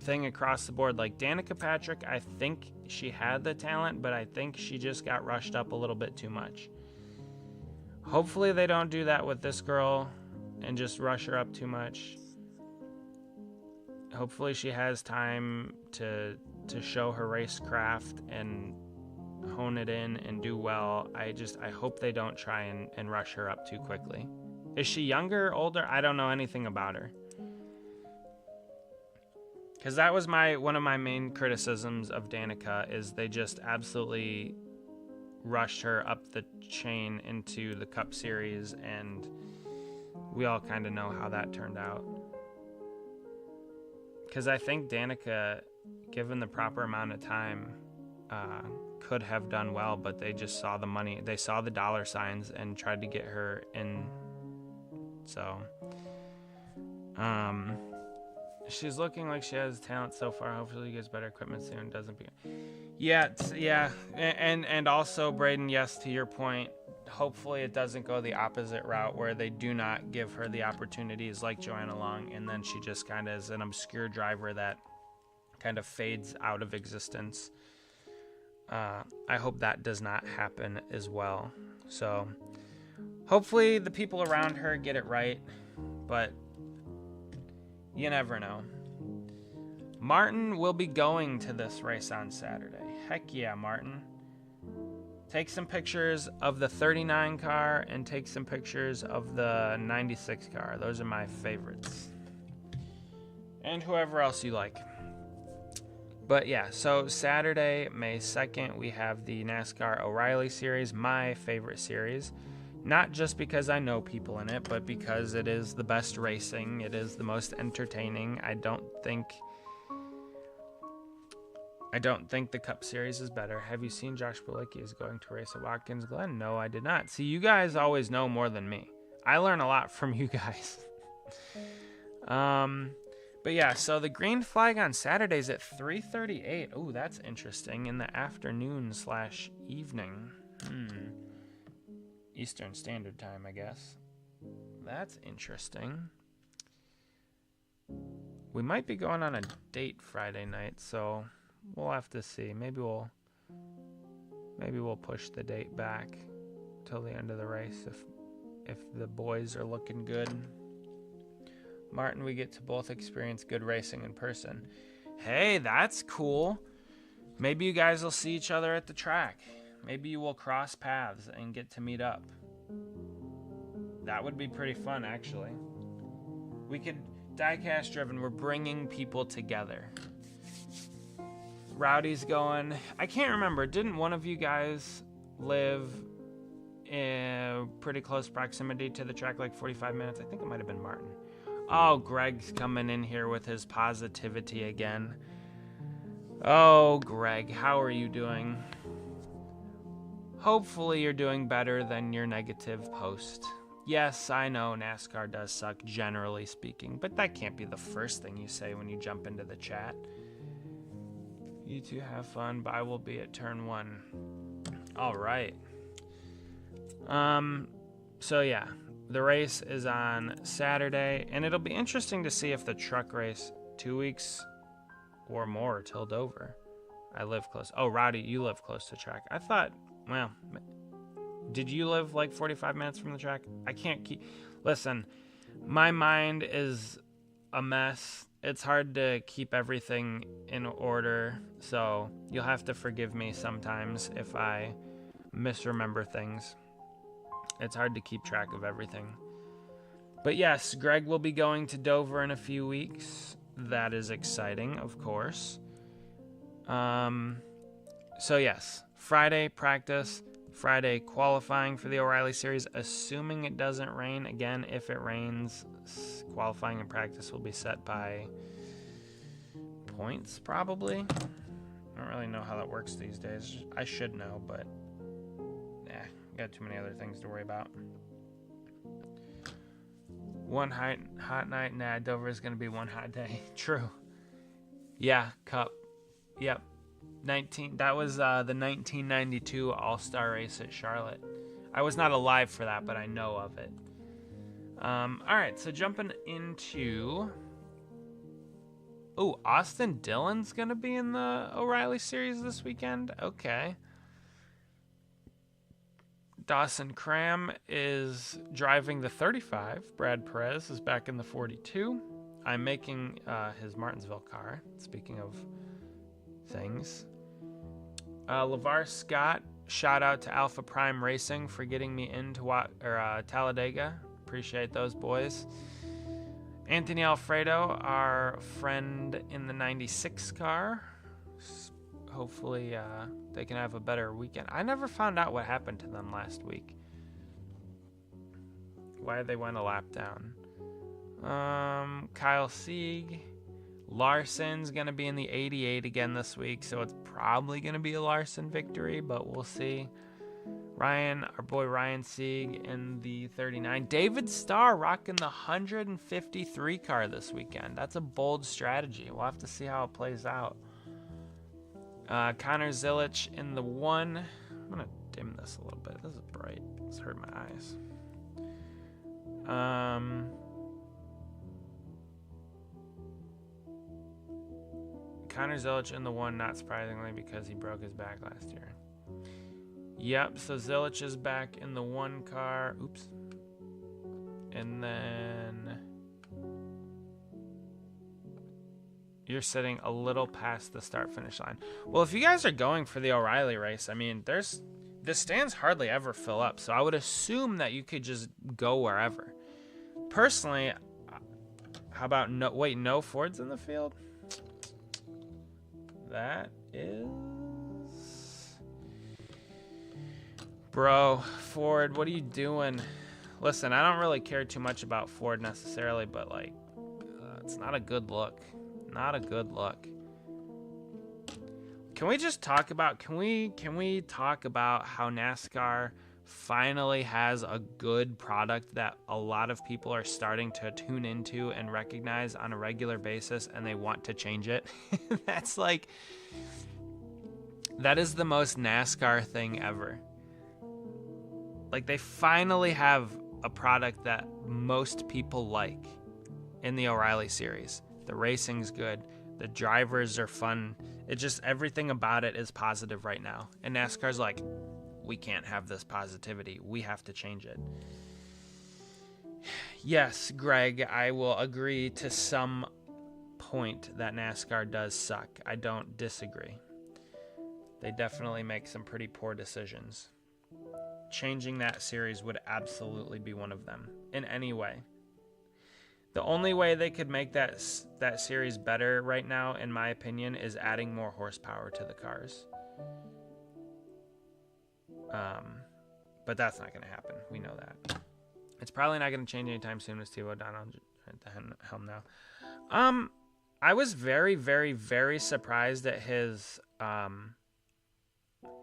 thing across the board. Like Danica Patrick, I think she had the talent, but I think she just got rushed up a little bit too much. Hopefully they don't do that with this girl and just rush her up too much. Hopefully she has time to show her racecraft and hone it in and do well. I hope they don't try and rush her up too quickly. Is she younger, older? I don't know anything about her. Because that was one of my main criticisms of Danica, is they just absolutely rushed her up the chain into the Cup Series, and we all kind of know how that turned out. Because I think Danica, given the proper amount of time, could have done well, but they just saw the money. They saw the dollar signs and tried to get her in. So, she's looking like she has talent so far. Hopefully she gets better equipment soon. Doesn't be. Yeah. And also, Braden, yes, to your point, hopefully it doesn't go the opposite route where they do not give her the opportunities like Joanna Long, and then she just kind of is an obscure driver that kind of fades out of existence. I hope that does not happen as well. So hopefully the people around her get it right, but you never know. Martin will be going to this race on Saturday. Heck yeah, Martin. Take some pictures of the 39 car and take some pictures of the 96 car. Those are my favorites. And whoever else you like. But yeah, so Saturday, May 2nd, we have the NASCAR O'Reilly Series, my favorite series. Not just because I know people in it, but because it is the best racing. It is the most entertaining. I don't think the Cup Series is better. Have you seen Josh Bilicki is going to race at Watkins Glen? No, I did not. See, you guys always know more than me. I learn a lot from you guys. But yeah, so the green flag on Saturdays at 3:38. Oh, that's interesting. In the afternoon/evening. Eastern Standard Time, I guess. That's interesting. We might be going on a date Friday night, so we'll have to see. Maybe we'll push the date back till the end of the race if the boys are looking good. Martin, we get to both experience good racing in person. Hey, that's cool. Maybe you guys will see each other at the track. Maybe you will cross paths and get to meet up. That would be pretty fun, actually. We could, Diecast Driven, we're bringing people together. Rowdy's going. I can't remember. Didn't one of you guys live in pretty close proximity to the track, like 45 minutes? I think it might have been Martin. Oh, Greg's coming in here with his positivity again. Oh, Greg, how are you doing? Hopefully you're doing better than your negative post. Yes, I know NASCAR does suck, generally speaking, but that can't be the first thing you say when you jump into the chat. You two have fun, but I will be at turn 1. All right. So yeah, the race is on Saturday, and it'll be interesting to see if the truck race 2 weeks or more till Dover. I live close. Oh, Rowdy, you live close to track. I thought, well, did you live like 45 minutes from the track? I can't keep... Listen, my mind is a mess. It's hard to keep everything in order, so you'll have to forgive me sometimes if I misremember things. It's hard to keep track of everything. But yes, Greg will be going to Dover in a few weeks. That is exciting, of course. So yes, Friday practice, Friday qualifying for the O'Reilly Series, assuming it doesn't rain. Again, if it rains, qualifying and practice will be set by points, probably. I don't really know how that works these days. I should know, but got too many other things to worry about. One hot night, nah, Dover is going to be one hot day. True. Yeah, Cup. Yep. That was the 1992 All-Star race at Charlotte. I was not alive for that, but I know of it. All right, so jumping into... Oh, Austin Dillon's going to be in the O'Reilly Series this weekend? Okay. Dawson Cram is driving the 35. Brad Perez is back in the 42. I'm making his Martinsville car, speaking of things. LeVar Scott, shout out to Alpha Prime Racing for getting me into Talladega. Appreciate those boys. Anthony Alfredo, our friend in the 96 car. Hopefully they can have a better weekend. I never found out what happened to them last week. Why they went a lap down. Kyle Sieg. Larson's going to be in the 88 again this week, so it's probably going to be a Larson victory, but we'll see. Ryan, our boy Ryan Sieg in the 39. David Starr rocking the 153 car this weekend. That's a bold strategy. We'll have to see how it plays out. Connor Zilich in the 1. I'm going to dim this a little bit. This is bright. It's hurt my eyes. Connor Zilich in the 1, not surprisingly, because he broke his back last year. Yep, so Zilich is back in the 1 car. Oops. And then you're sitting a little past the start-finish line. Well, if you guys are going for the O'Reilly race, I mean, the stands hardly ever fill up, so I would assume that you could just go wherever. Personally, how about no Fords in the field? That is... Bro, Ford, what are you doing? Listen, I don't really care too much about Ford necessarily, but, like, it's not a good look. Not a good look. Can we just talk about... Can we talk about how NASCAR finally has a good product that a lot of people are starting to tune into and recognize on a regular basis, and they want to change it? That's like... That is the most NASCAR thing ever. Like, they finally have a product that most people like in the O'Reilly series. The racing's good. The drivers are fun. It just, everything about it is positive right now. And NASCAR's like, we can't have this positivity. We have to change it. Yes, Greg, I will agree to some point that NASCAR does suck. I don't disagree. They definitely make some pretty poor decisions. Changing that series would absolutely be one of them in any way. The only way they could make that series better right now, in my opinion, is adding more horsepower to the cars. But that's not going to happen. We know that. It's probably not going to change anytime soon with Steve O'Donnell at the helm now. I was very, very, very surprised at his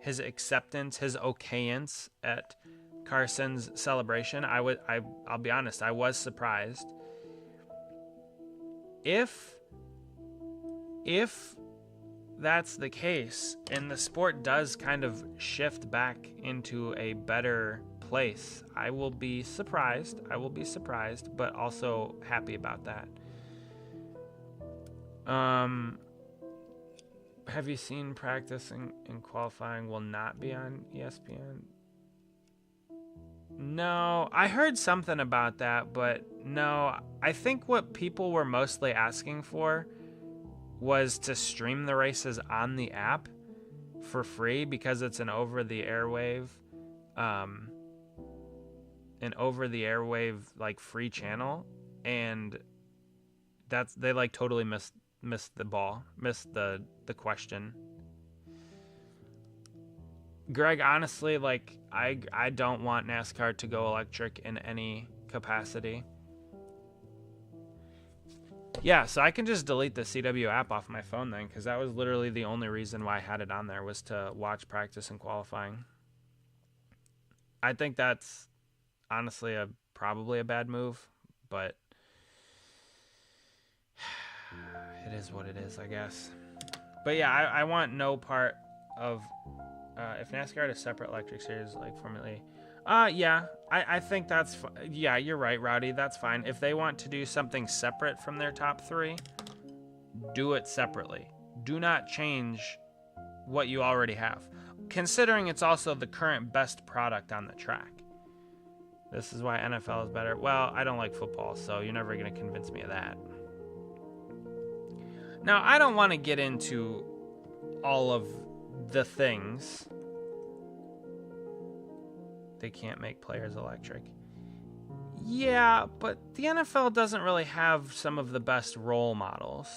acceptance, his okayance at Carson's celebration. I'll be honest, I was surprised. If that's the case, and the sport does kind of shift back into a better place, I will be surprised. But also happy about that. Have you seen practice and qualifying will not be on ESPN? No, I heard something about that, but no, I think what people were mostly asking for was to stream the races on the app for free because it's an over-the-airwave like free channel, and they like totally missed the question. Greg, honestly, like I don't want NASCAR to go electric in any capacity. Yeah, so I can just delete the CW app off my phone then, because that was literally the only reason why I had it on there, was to watch practice and qualifying. I think that's honestly probably a bad move, but it is what it is, I guess. But yeah, I want no part of if NASCAR had a separate electric series like Formula E. Yeah, I think that's yeah, you're right, Rowdy. That's fine. If they want to do something separate from their top three, do it separately. Do not change what you already have, considering it's also the current best product on the track. This is why NFL is better. Well, I don't like football, so you're never going to convince me of that. Now, I don't want to get into all of the things. They can't make players electric. Yeah, but the NFL doesn't really have some of the best role models.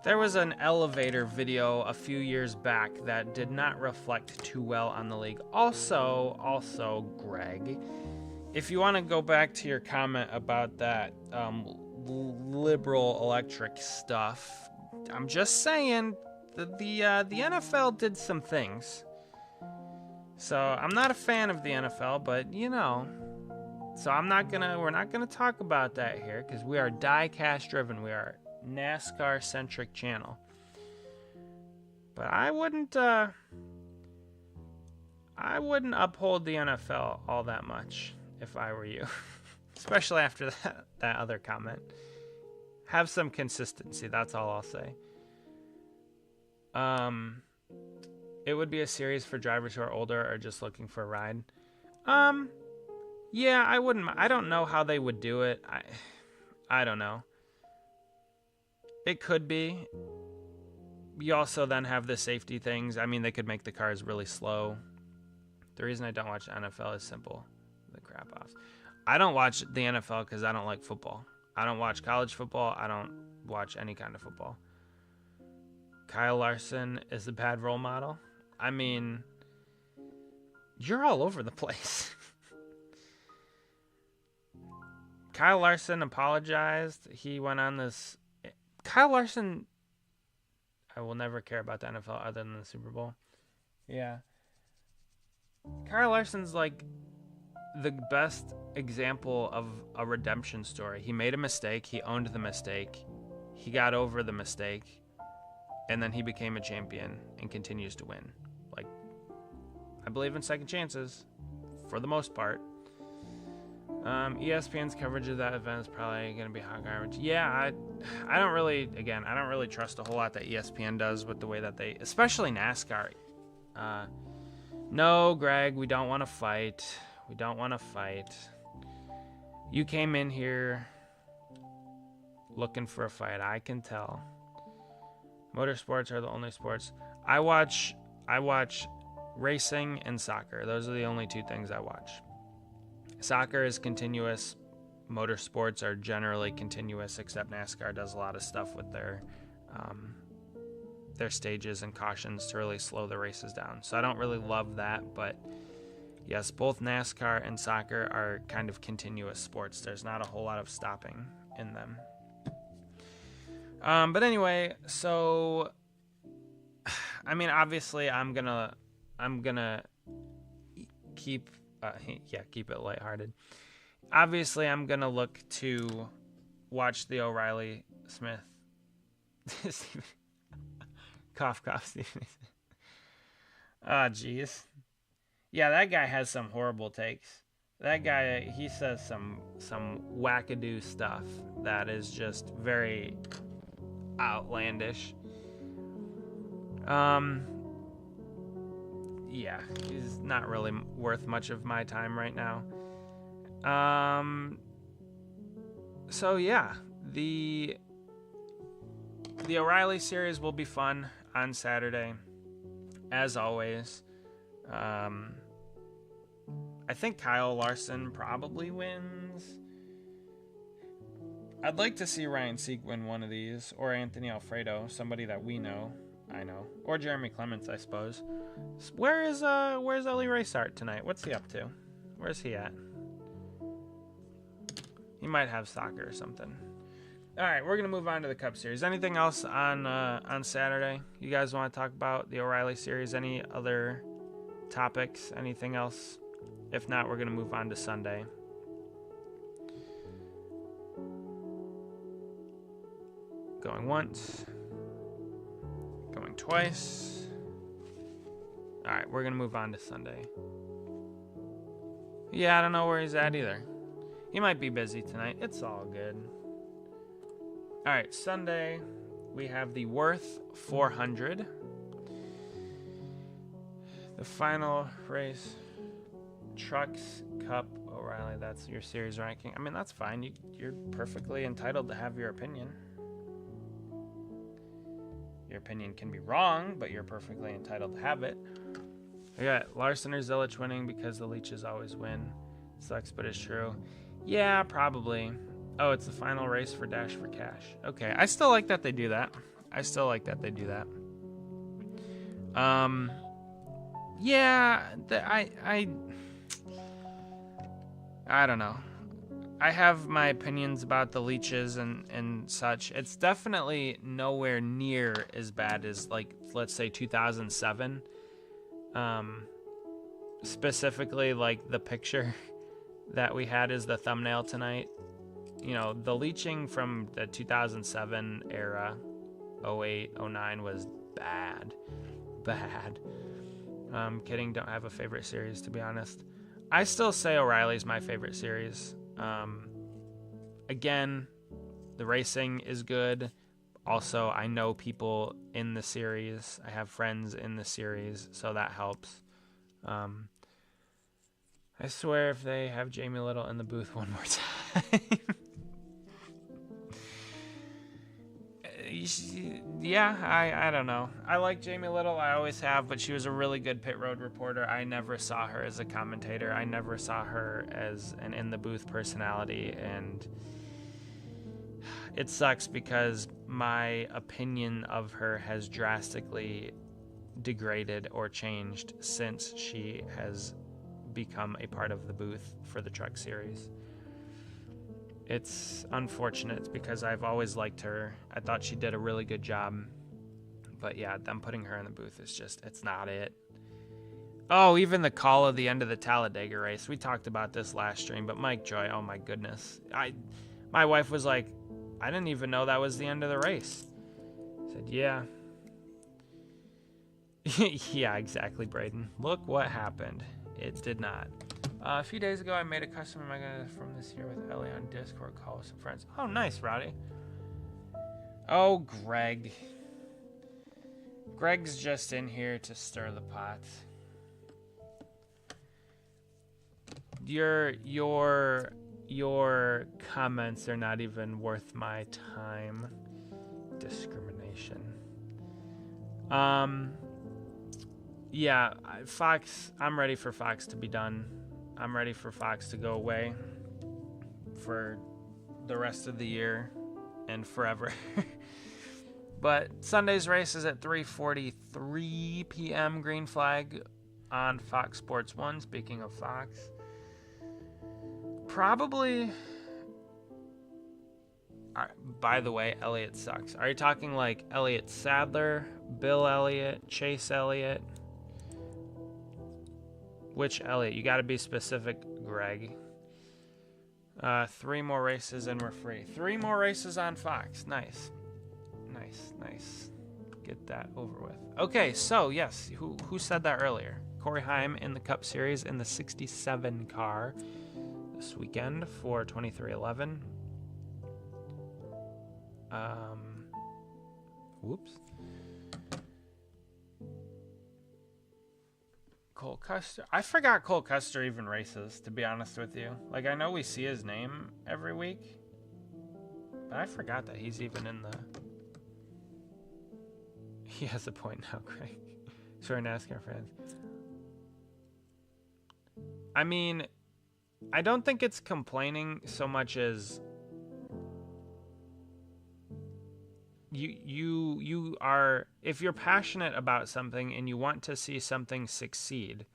There was an elevator video a few years back that did not reflect too well on the league. Also, Greg, if you want to go back to your comment about that liberal electric stuff, I'm just saying that the NFL did some things. So I'm not a fan of the NFL, but you know, so we're not gonna talk about that here, because we are diecast driven. We are NASCAR centric channel. But I wouldn't uphold the NFL all that much if I were you. Especially after that other comment. Have some consistency, that's all I'll say. It would be a series for drivers who are older or just looking for a ride. Yeah, I don't know how they would do it. I don't know. It could be. You also then have the safety things. I mean, they could make the cars really slow. The reason I don't watch the NFL is simple. The crap offs. I don't watch the NFL because I don't like football. I don't watch college football. I don't watch any kind of football. Kyle Larson is a bad role model. I mean, you're all over the place. Kyle Larson apologized. He went on this... Kyle Larson... I will never care about the NFL other than the Super Bowl. Yeah. Kyle Larson's like the best example of a redemption story. He made a mistake. He owned the mistake. He got over the mistake. And then he became a champion and continues to win. Like, I believe in second chances for the most part. ESPN's coverage of that event is probably going to be hot garbage. Yeah, I don't really trust a whole lot that ESPN does with the way that they, especially NASCAR. No, Greg, we don't want to fight. We don't want to fight. You came in here looking for a fight. I can tell. Motorsports are the only sports. I watch racing and soccer. Those are the only two things I watch. Soccer is continuous. Motorsports are generally continuous, except NASCAR does a lot of stuff with their stages and cautions to really slow the races down. So I don't really love that, but yes, both NASCAR and soccer are kind of continuous sports. There's not a whole lot of stopping in them. But anyway, so I mean, obviously, I'm gonna keep it lighthearted. Obviously, I'm gonna look to watch the O'Reilly Smith. Cough, Stephen. Oh, jeez. Yeah, that guy has some horrible takes. That guy, he says some wackadoo stuff that is just very outlandish. Yeah, he's not really worth much of my time right now. So yeah, the O'Reilly series will be fun on Saturday, as always. I think Kyle Larson probably wins. I'd like to see Ryan Sieg win one of these, or Anthony Alfredo, somebody that I know, or Jeremy Clements, I suppose. Where's Ellie Racehart tonight? What's he up to? Where's he at? He might have soccer or something. All right, we're gonna move on to the Cup Series. Anything else on Saturday? You guys want to talk about the O'Reilly Series? Any other topics? Anything else? If not, we're gonna move on to Sunday. Going once. Going twice. All right, we're gonna move on to Sunday. Yeah, I don't know where he's at either. He might be busy tonight. It's all good. All right, Sunday, we have the Worth 400. The final race, Trucks Cup O'Reilly. That's your series ranking. I mean, that's fine. You're perfectly entitled to have your opinion. Your opinion can be wrong, but you're perfectly entitled to have it. I got Larson or Zilich winning because the Leeches always win. Sucks, but it's true. Yeah, probably. Oh, it's the final race for Dash for Cash. Okay, I still like that they do that. Yeah, I don't know. I have my opinions about the Leeches and such. It's definitely nowhere near as bad as, like, let's say 2007. Specifically, like, the picture that we had as the thumbnail tonight. You know, the leeching from the 2007 era, 08, 09 was bad. Kidding, don't have a favorite series, to be honest. I still say O'Reilly's my favorite series. Again, the racing is good. Also, I know people in the series. I have friends in the series, so that helps. I swear if they have Jamie Little in the booth one more time. Yeah, I don't know. I like Jamie Little. I always have, but she was a really good pit road reporter. I never saw her as a commentator. I never saw her as an in-the-booth personality, and it sucks because my opinion of her has drastically degraded or changed since she has become a part of the booth for the Truck Series. It's unfortunate because I've always liked her. I thought she did a really good job. But yeah, them putting her in the booth is just, it's not it. Oh, even the call of the end of the Talladega race. We talked about this last stream, but Mike Joy, oh my goodness. My wife was like, I didn't even know that was the end of the race. I said, yeah. Yeah, exactly, Braden. Look what happened. It did not. A few days ago, I made a custom Mega from this year with Ellie on Discord call with some friends. Oh, nice, Roddy. Oh, Greg. Greg's just in here to stir the pot. Your comments are not even worth my time. Discrimination. Yeah, Fox. I'm ready for Fox to be done. I'm ready for Fox to go away for the rest of the year and forever. But Sunday's race is at 3:43 p.m. green flag on Fox Sports 1. Speaking of Fox, probably... By the way, Elliott sucks. Are you talking like Elliott Sadler, Bill Elliott, Chase Elliott? Which Elliott? You got to be specific, Greg. 3 more races and we're free. 3 more races on Fox. Nice. Nice. Get that over with. Okay, so yes, who said that earlier? Corey Heim in the Cup Series in the 67 car this weekend for 2311. Whoops. Cole Custer. I forgot Cole Custer even races, to be honest with you. Like, I know we see his name every week, but I forgot that he's even in the... He has a point now, Craig. Sorry, NASCAR fans. I mean, I don't think it's complaining so much as you are, if you're passionate about something and you want to see something succeed,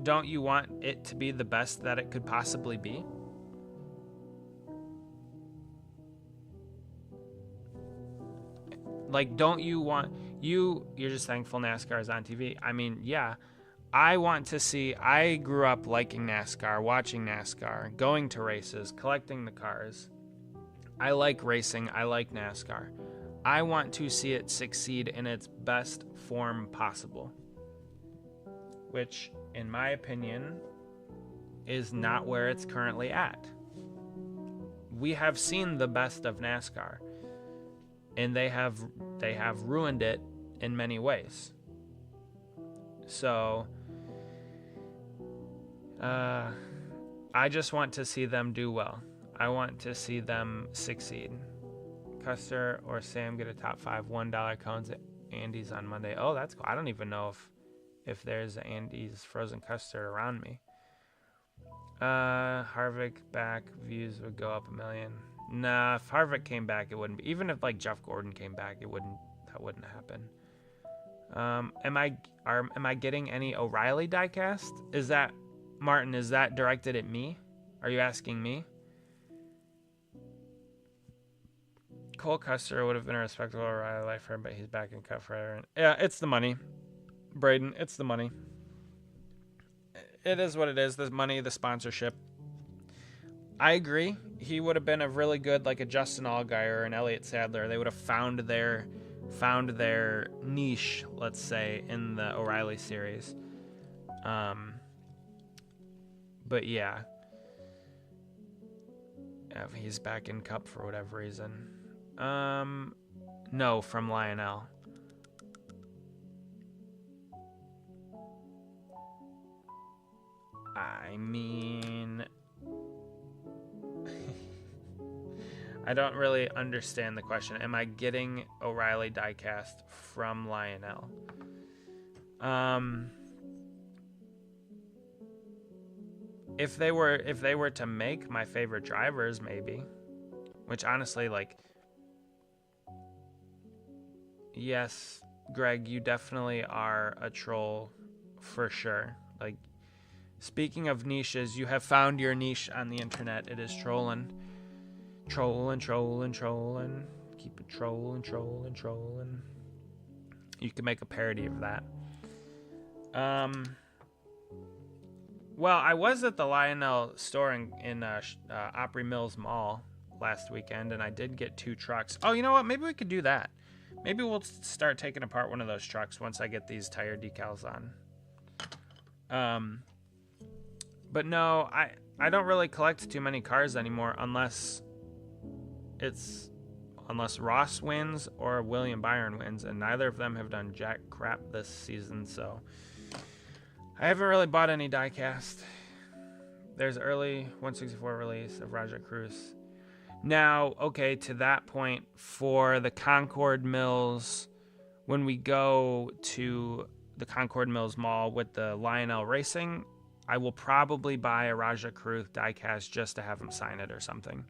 don't you want it to be the best that it could possibly be? Like, don't you want, you're just thankful NASCAR is on TV. I mean, yeah, I want to see, I grew up liking NASCAR, watching NASCAR, going to races, collecting the cars. I like racing. I like NASCAR. I want to see it succeed in its best form possible, which, in my opinion, is not where it's currently at. We have seen the best of NASCAR, and they have ruined it in many ways. So, I just want to see them do well. I want to see them succeed. Custer or Sam get a top 5 $1 cones at Andy's on Monday. Oh, that's cool. I don't even know if there's Andy's frozen custard around me. Harvick back, views would go up 1 million. Nah, if Harvick came back, it wouldn't be. Even if like Jeff Gordon came back, that wouldn't happen. Am I getting any O'Reilly diecast? Is that, Martin, is that directed at me? Are you asking me? Cole Custer would have been a respectable O'Reilly lifer, but he's back in cut forever. Yeah, it's the money. Braden, it's the money. It is what it is. The money, the sponsorship. I agree. He would have been a really good, like a Justin Allgaier or an Elliott Sadler. They would have found their niche, let's say, in the O'Reilly series. But yeah. He's back in Cup for whatever reason. No, from Lionel. I mean, I don't really understand the question. Am I getting O'Reilly diecast from Lionel? If they were to make my favorite drivers, maybe. Which honestly, like, yes, Greg, you definitely are a troll for sure. Like, speaking of niches, you have found your niche on the internet. It is trolling. Trolling. Keep it trolling. You can make a parody of that. Well, I was at the Lionel store in Opry Mills Mall last weekend, and I did get 2 trucks. Oh, you know what? Maybe we could do that. Maybe we'll start taking apart one of those trucks once I get these tire decals on. But no, I don't really collect too many cars anymore unless Ross wins or William Byron wins, and neither of them have done jack crap this season, so I haven't really bought any diecast. There's early 164 release of Roger Cruz. Now, okay, to that point, for the Concord Mills, when we go to the Concord Mills Mall with the Lionel Racing I will probably buy a Raja Karuth diecast just to have him sign it or something.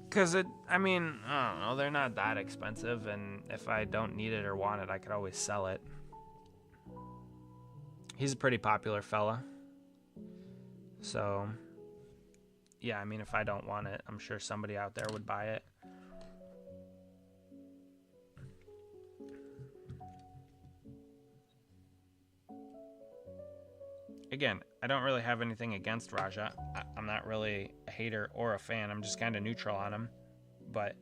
Because I don't know, they're not that expensive, and if I don't need it or want it, I could always sell it. He's a pretty popular fella. So, yeah, I mean, if I don't want it, I'm sure somebody out there would buy it. Again, I don't really have anything against Raja. I'm not really a hater or a fan. I'm just kind of neutral on him. But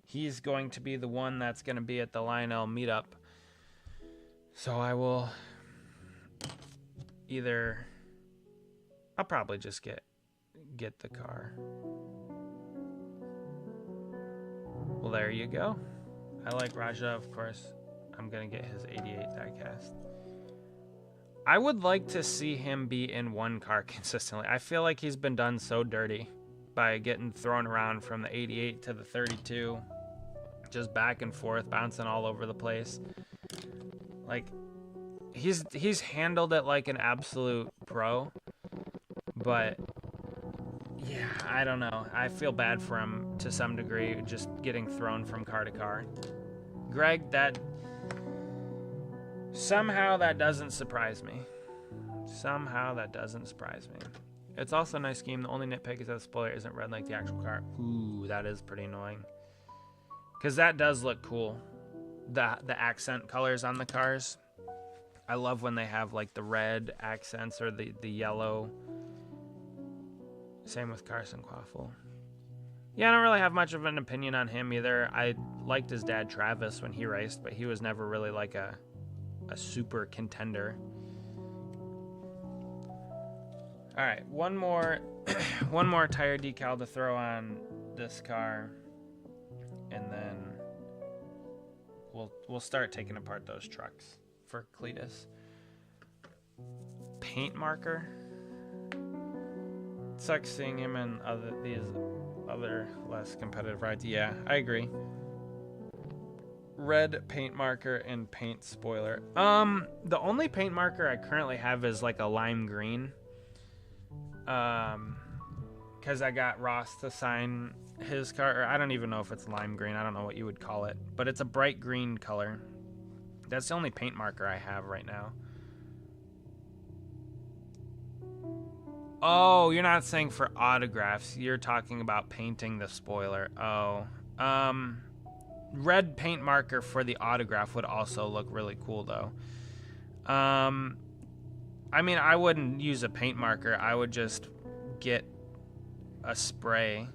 he's going to be the one that's going to be at the Lionel meetup. So I will either... I'll probably just get the car. Well, there you go. I like Raja, of course. I'm going to get his 88 diecast. I would like to see him be in one car consistently. I feel like he's been done so dirty by getting thrown around from the 88 to the 32. Just back and forth, bouncing all over the place. Like, he's handled it like an absolute pro. But, yeah, I don't know. I feel bad for him to some degree, just getting thrown from car to car. Greg, somehow that doesn't surprise me. It's also a nice scheme. The only nitpick is that the spoiler isn't red like the actual car. Ooh, that is pretty annoying. Because that does look cool. The accent colors on the cars. I love when they have like the red accents or the yellow. Same with Carson Quaffle. Yeah, I don't really have much of an opinion on him either. I liked his dad Travis when he raced, but he was never really like a super contender. All right, one more tire decal to throw on this car, and then we'll start taking apart those trucks for Cletus. Paint marker. It sucks seeing him in these other less competitive rides. Yeah, I agree. Red paint marker and paint spoiler. The only paint marker I currently have is like a lime green. Because I got Ross to sign his car. Or I don't even know if it's lime green. I don't know what you would call it. But it's a bright green color. That's the only paint marker I have right now. Oh, you're not saying for autographs. You're talking about painting the spoiler. Oh. Red paint marker for the autograph would also look really cool, though. I mean, I wouldn't use a paint marker. I would just get a spray,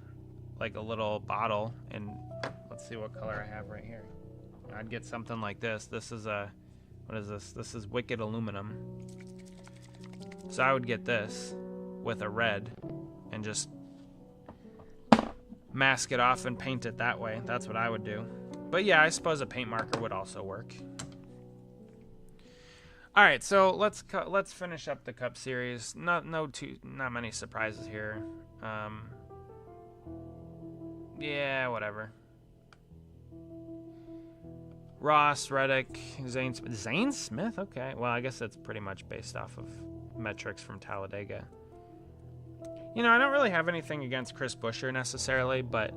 like a little bottle, and let's see what color I have right here. I'd get something like this. This is what is this? This is Wicked Aluminum. So I would get this with a red and just mask it off and paint it that way. That's what I would do. But yeah, I suppose a paint marker would also work. All right, so let's finish up the Cup Series. Not many surprises here. Yeah, whatever. Ross, Reddick, Zane Smith. Okay, well, I guess that's pretty much based off of metrics from Talladega. You know, I don't really have anything against Chris Buescher necessarily, but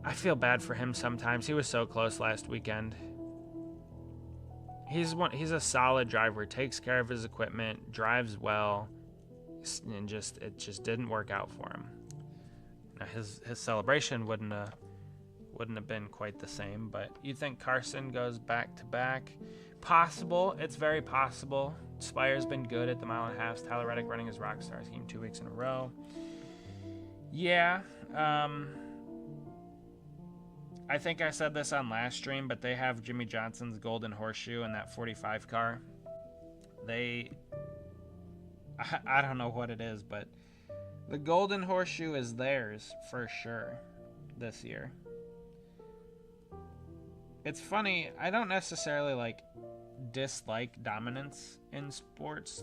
I feel bad for him sometimes. He was so close last weekend. He's a solid driver, takes care of his equipment, drives well, and it just didn't work out for him. Now his celebration wouldn't have been quite the same, but you think Carson goes back to back? Possible. It's very possible. Spire's been good at the mile and a half. Tyler Reddick running his Rockstar scheme 2 weeks in a row. Yeah. I think I said this on last stream, but they have Jimmy Johnson's Golden Horseshoe in that 45 car. I don't know what it is, but the Golden Horseshoe is theirs for sure this year. It's funny, I don't necessarily dislike dominance in sports.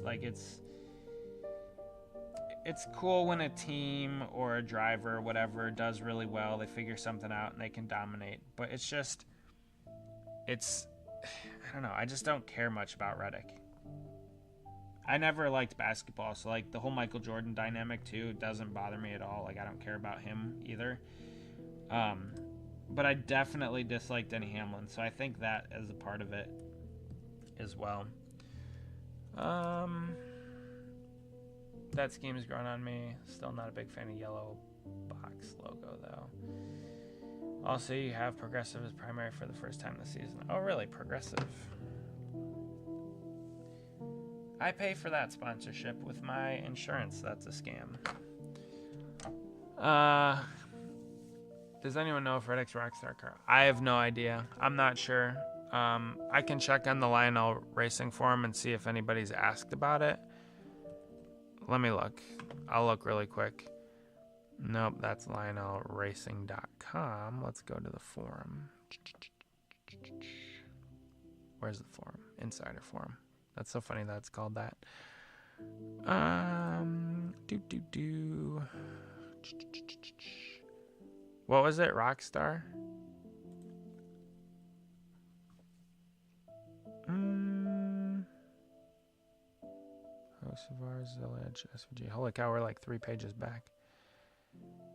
It's cool when a team or a driver or whatever does really well, they figure something out and they can dominate. But I don't know, I just don't care much about Reddick. I never liked basketball, so like the whole Michael Jordan dynamic too doesn't bother me at all. Like I don't care about him either. But I definitely disliked Denny Hamlin, so I think that is a part of it as well. That scheme's grown on me. Still not a big fan of yellow box logo though. Also, you have Progressive as primary for the first time this season. Oh, really? Progressive? I pay for that sponsorship with my insurance. That's a scam. Does anyone know if Red X Rockstar car? I have no idea. I'm not sure. I can check on the Lionel Racing forum and see if anybody's asked about it. Let me look. I'll look really quick. Nope, that's LionelRacing.com. Let's go to the forum. Where's the forum? Insider forum. That's so funny that it's called that. What was it? Rockstar? Savars, Village, SVG. Holy cow, we're like 3 pages back.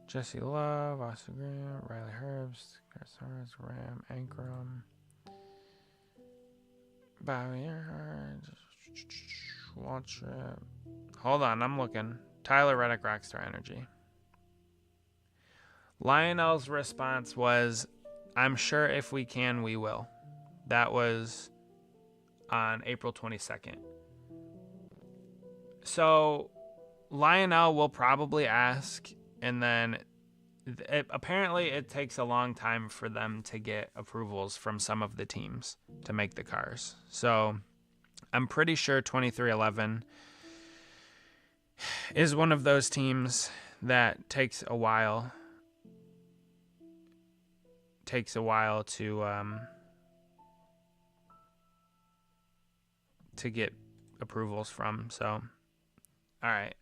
Jesse Love, Austin Graham, Riley Herbst, Garzares, Ram, Ankrum, Bobby Earhart, Waltrip. Hold on, I'm looking. Tyler Reddick, Rockstar Energy. Lionel's response was, I'm sure if we can, we will. That was on April 22nd. So Lionel will probably ask, and then apparently it takes a long time for them to get approvals from some of the teams to make the cars. So I'm pretty sure 2311 is one of those teams that takes a while to get approvals from. So all right.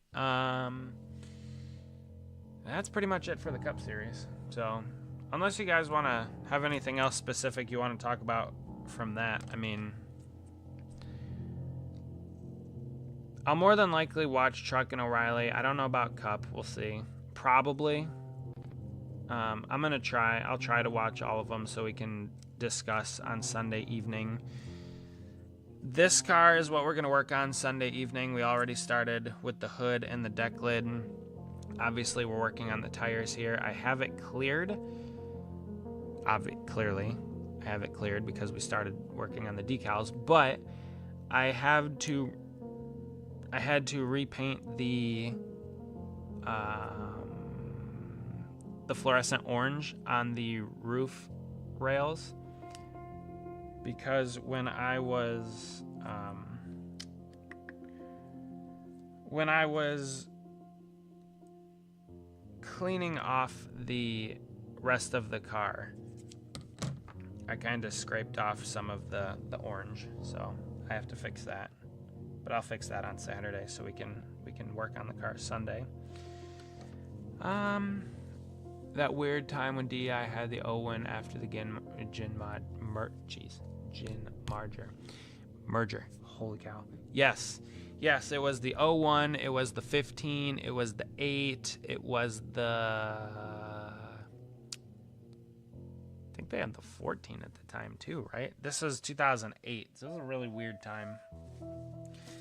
That's pretty much it for the Cup Series. So, unless you guys want to have anything else specific you want to talk about from that, I mean, I'll more than likely watch Truck and O'Reilly. I don't know about Cup. We'll see. Probably. I'm going to try. I'll try to watch all of them so we can discuss on Sunday evening. This car is what we're going to work on Sunday evening. We already started with the hood and the deck lid. Obviously, we're working on the tires here. I have it cleared. Clearly, I have it cleared because we started working on the decals. But I had to repaint the fluorescent orange on the roof rails. Because when I was cleaning off the rest of the car, I kind of scraped off some of the orange, so I have to fix that. But I'll fix that on Saturday so we can work on the car Sunday. That weird time when DEI had the O-win after the gin merger. Holy cow. Yes, it was the 01, it was the 15, it was the 8, it was the... I think they had the 14 at the time too, right? This was 2008, so it was a really weird time.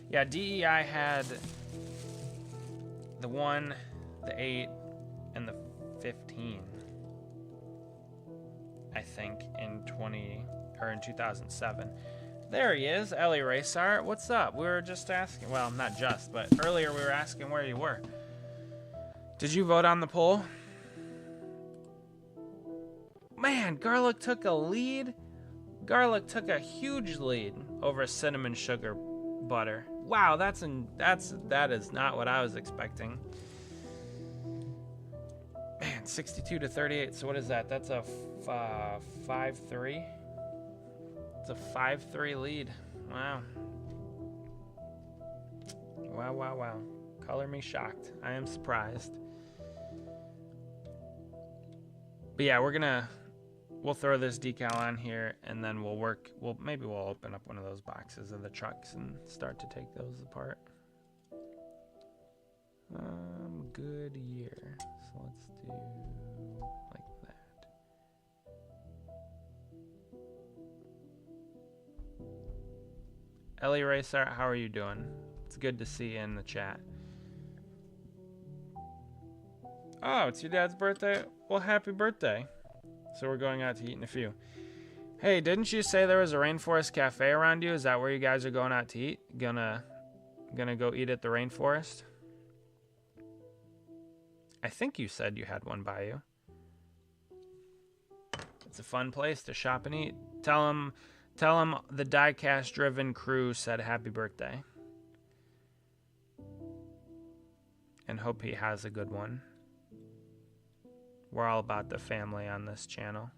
Yeah, DEI had the 1, the 8, and the 15, I think, in 2007. There he is, Ellie Raysart. What's up? We were just asking, well, not just, but earlier we were asking where you were. Did you vote on the poll? Man, Garlic took a lead. Garlic took a huge lead over Cinnamon Sugar Butter. Wow, that is not what I was expecting. Man, 62-38. So what is that? That's a 5-3. It's a 5-3 lead. Wow. Wow. Color me shocked. I am surprised. But yeah, we'll throw this decal on here, and then maybe we'll open up one of those boxes of the trucks and start to take those apart. Good year. So let's do like that. Ellie Racer, how are you doing? It's good to see you in the chat. Oh, it's your dad's birthday? Well, happy birthday. So we're going out to eat in a few. Hey, didn't you say there was a Rainforest Cafe around you? Is that where you guys are going out to eat? Gonna go eat at the Rainforest? I think you said you had one by you. It's a fun place to shop and eat. Tell him the Diecast driven crew said happy birthday. And hope he has a good one. We're all about the family on this channel.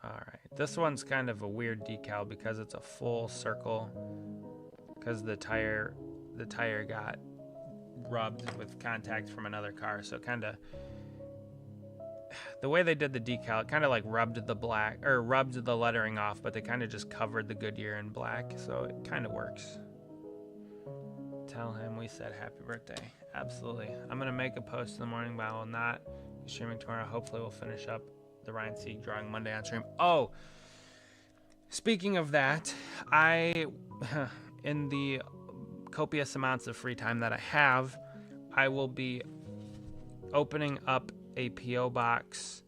All right, this one's kind of a weird decal because it's a full circle because the tire got rubbed with contact from another car, so kind of the way they did the decal, it kind of like rubbed the lettering off, but they kind of just covered the Goodyear in black, so it kind of works. Tell him we said happy birthday. Absolutely. I'm gonna make a post in the morning, but I will not be streaming tomorrow. Hopefully we'll finish up the Ryan Sieg drawing Monday on stream. Oh, speaking of that, in the copious amounts of free time that I have, I will be opening up a P.O. box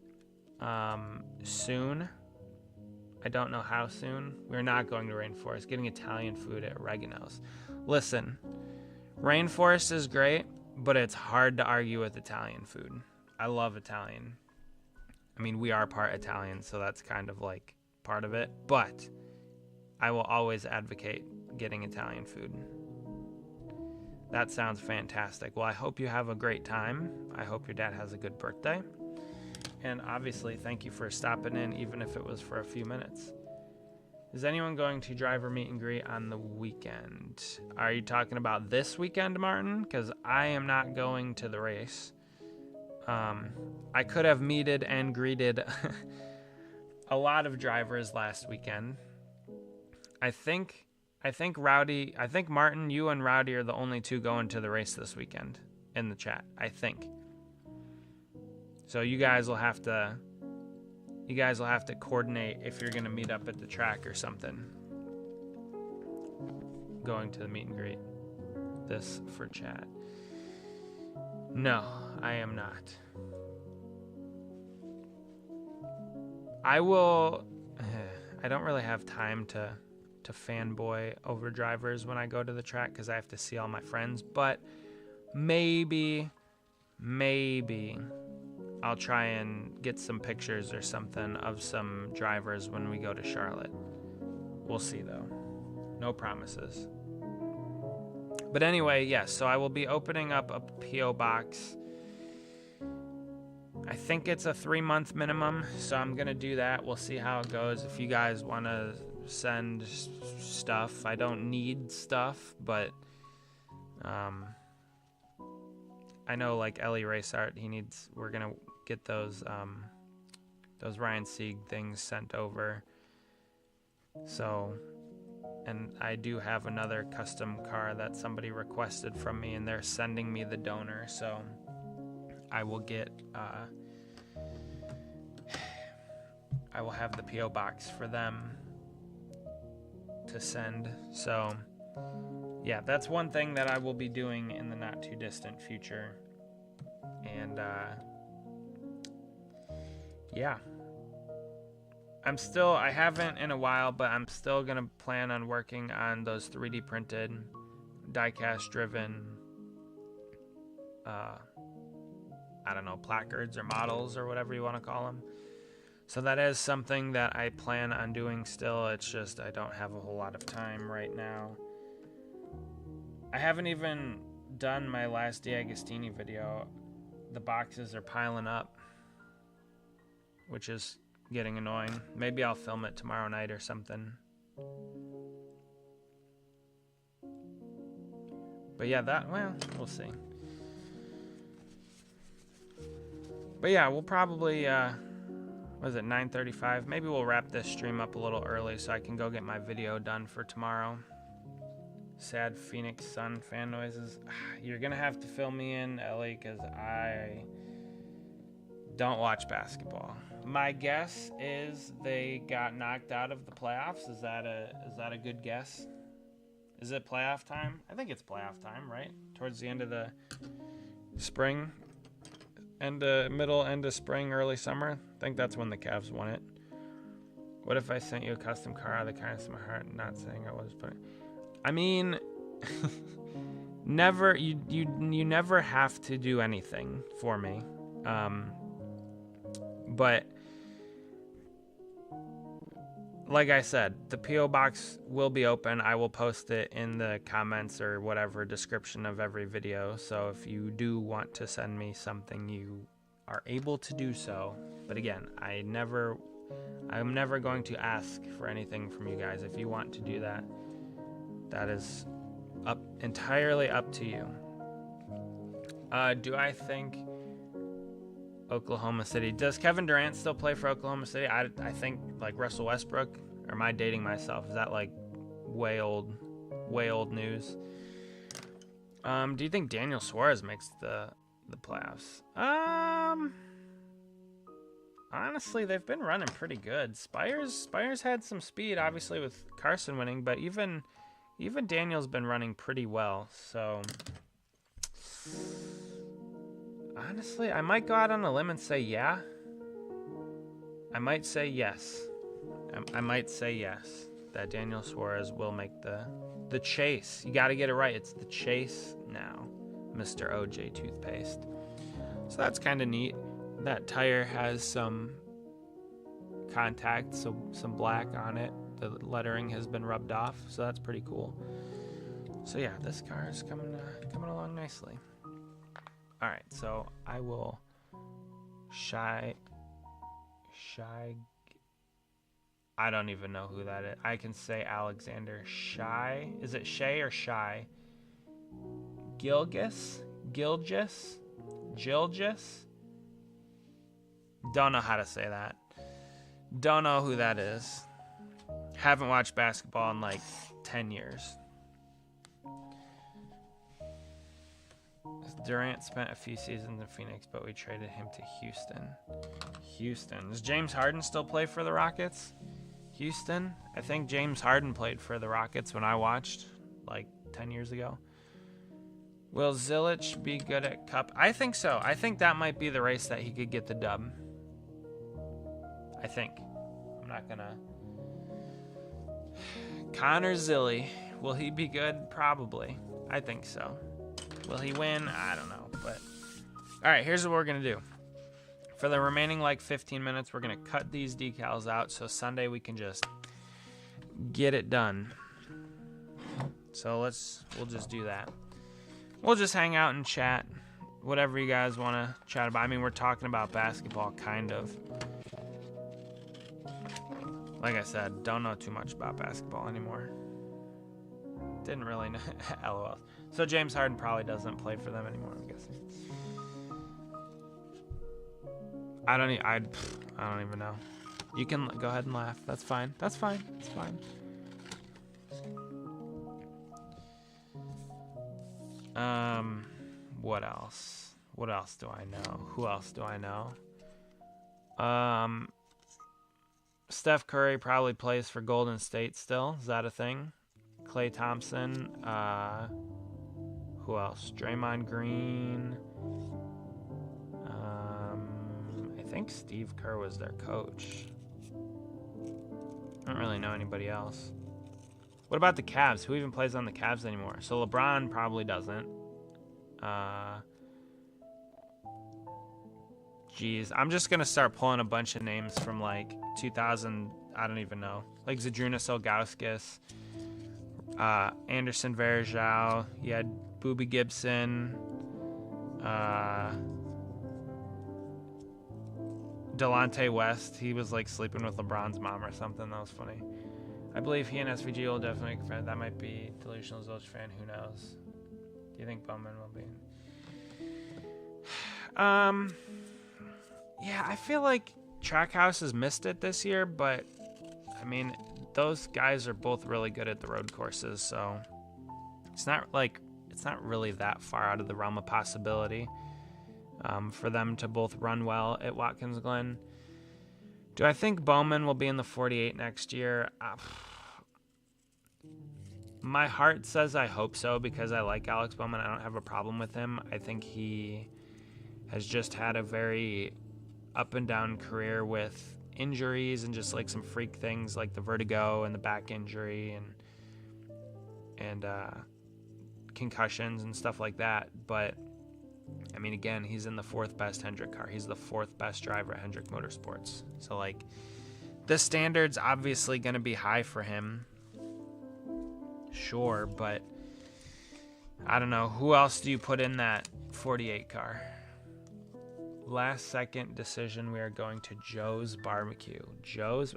soon. I don't know how soon. We're not going to Rainforest. Getting Italian food at Oregano's. Listen, Rainforest is great, but it's hard to argue with Italian food. I love Italian. I mean, we are part Italian, so that's kind of like part of it. But I will always advocate getting Italian food. That sounds fantastic. Well, I hope you have a great time. I hope your dad has a good birthday. And obviously, thank you for stopping in, even if it was for a few minutes. Is anyone going to driver meet and greet on the weekend? Are you talking about this weekend, Martin? Because I am not going to the race. I could have meted and greeted a lot of drivers last weekend. I think Martin, you and Rowdy are the only two going to the race this weekend in the chat, I think. So you guys will have to coordinate if you're going to meet up at the track or something. Going to the meet and greet. This for chat. No, I am not. I don't really have time to fanboy over drivers when I go to the track because I have to see all my friends, but maybe I'll try and get some pictures or something of some drivers when we go to Charlotte. We'll see though. No promises. But anyway, yes, so I will be opening up a P.O. box. I think it's a 3-month minimum, so I'm going to do that. We'll see how it goes. If you guys want to send stuff, I don't need stuff, but I know like Ellie Raceart, we're going to get those Ryan Sieg things sent over. So, and I do have another custom car that somebody requested from me, and they're sending me the donor, so I will get I will have the P.O. box for them to send. So yeah, that's one thing that I will be doing in the not too distant future. And yeah, I haven't in a while, but I'm still gonna plan on working on those 3D printed, diecast driven I don't know, placards or models or whatever you want to call them. So that is something that I plan on doing still. It's just I don't have a whole lot of time right now. I haven't even done my last D'Agostini video. The boxes are piling up, which is getting annoying. Maybe I'll film it tomorrow night or something. But yeah, we'll see. But yeah, we'll probably, Was it 9:35? Maybe we'll wrap this stream up a little early so I can go get my video done for tomorrow. Sad Phoenix Sun fan noises. You're gonna have to fill me in, Ellie, because I don't watch basketball. My guess is they got knocked out of the playoffs. Is that a good guess? Is it playoff time? I think it's playoff time, right? Towards the end of the spring, end of spring, early summer. I think that's when the Cavs won it. What if I sent you a custom car out of the kindness of my heart? Not saying I was, but I mean, never. You never have to do anything for me. But like I said, the P.O. box will be open. I will post it in the comments or whatever description of every video. So if you do want to send me something, you are able to do so. But again, I'm never going to ask for anything from you guys. If you want to do that, that is entirely up to you. Do I think Oklahoma City? Does Kevin Durant still play for Oklahoma City? I think like Russell Westbrook. Or am I dating myself? Is that like way old news? Do you think Daniel Suarez makes the playoffs? Honestly, they've been running pretty good. Spires had some speed, obviously with Carson winning, but even Daniel's been running pretty well. So honestly, I might go out on a limb and say yeah. I might say yes. I might say yes, that Daniel Suarez will make the chase. You got to get it right. It's the chase now, Mr. OJ Toothpaste. So that's kind of neat. That tire has some contact, so some black on it. The lettering has been rubbed off, so that's pretty cool. So yeah, this car is coming along nicely. All right, so I will shy. I don't even know who that is. I can say Alexander Shy. Is it Shay or Shy? Gilgis? Don't know how to say that. Don't know who that is. Haven't watched basketball in like 10 years. Durant spent a few seasons in Phoenix, but we traded him to Houston. Does James Harden still play for the Rockets? Houston? I think James Harden played for the Rockets when I watched like 10 years ago. Will Zilich be good at Cup? I think so. I think that might be the race that he could get the dub. I think. I'm not gonna. Connor Zilly. Will he be good? Probably. I think so. Will he win? I don't know. But all right, here's what we're gonna do. For the remaining like 15 minutes, we're gonna cut these decals out so Sunday we can just get it done. So we'll just do that. We'll just hang out and chat, whatever you guys want to chat about. I mean, we're talking about basketball, kind of. Like I said, don't know too much about basketball anymore. Didn't really know. LOL. So James Harden probably doesn't play for them anymore, I'm guessing. I don't even know. You can go ahead and laugh. That's fine. That's fine. It's fine. What else? What else do I know? Who else do I know? Steph Curry probably plays for Golden State still. Is that a thing? Klay Thompson. Who else? Draymond Green. I think Steve Kerr was their coach. I don't really know anybody else. What about the Cavs? Who even plays on the Cavs anymore? So LeBron probably doesn't. Geez, I'm just gonna start pulling a bunch of names from like 2000. I don't even know. Like Zydrunas Ilgauskas, Anderson Varejao. You had Boobie Gibson. Delonte West. He was like sleeping with LeBron's mom or something. That was funny. I believe he and SVG will definitely make a fan. That might be delusional Zilch fan. Who knows? Do you think Bowman will be? Yeah, I feel like Trackhouse has missed it this year, but I mean, those guys are both really good at the road courses, so it's not really that far out of the realm of possibility for them to both run well at Watkins Glen. Do I think Bowman will be in the 48 next year? My heart says I hope so because I like Alex Bowman. I don't have a problem with him. I think he has just had a very up and down career with injuries and just like some freak things like the vertigo and the back injury and concussions and stuff like that. But I mean, again, he's in the 4th best Hendrick car. He's the 4th best driver at Hendrick Motorsports. So like the standard's obviously going to be high for him. Sure, but I don't know. Who else do you put in that 48 car? Last second decision, we are going to Joe's Barbecue. Joe's.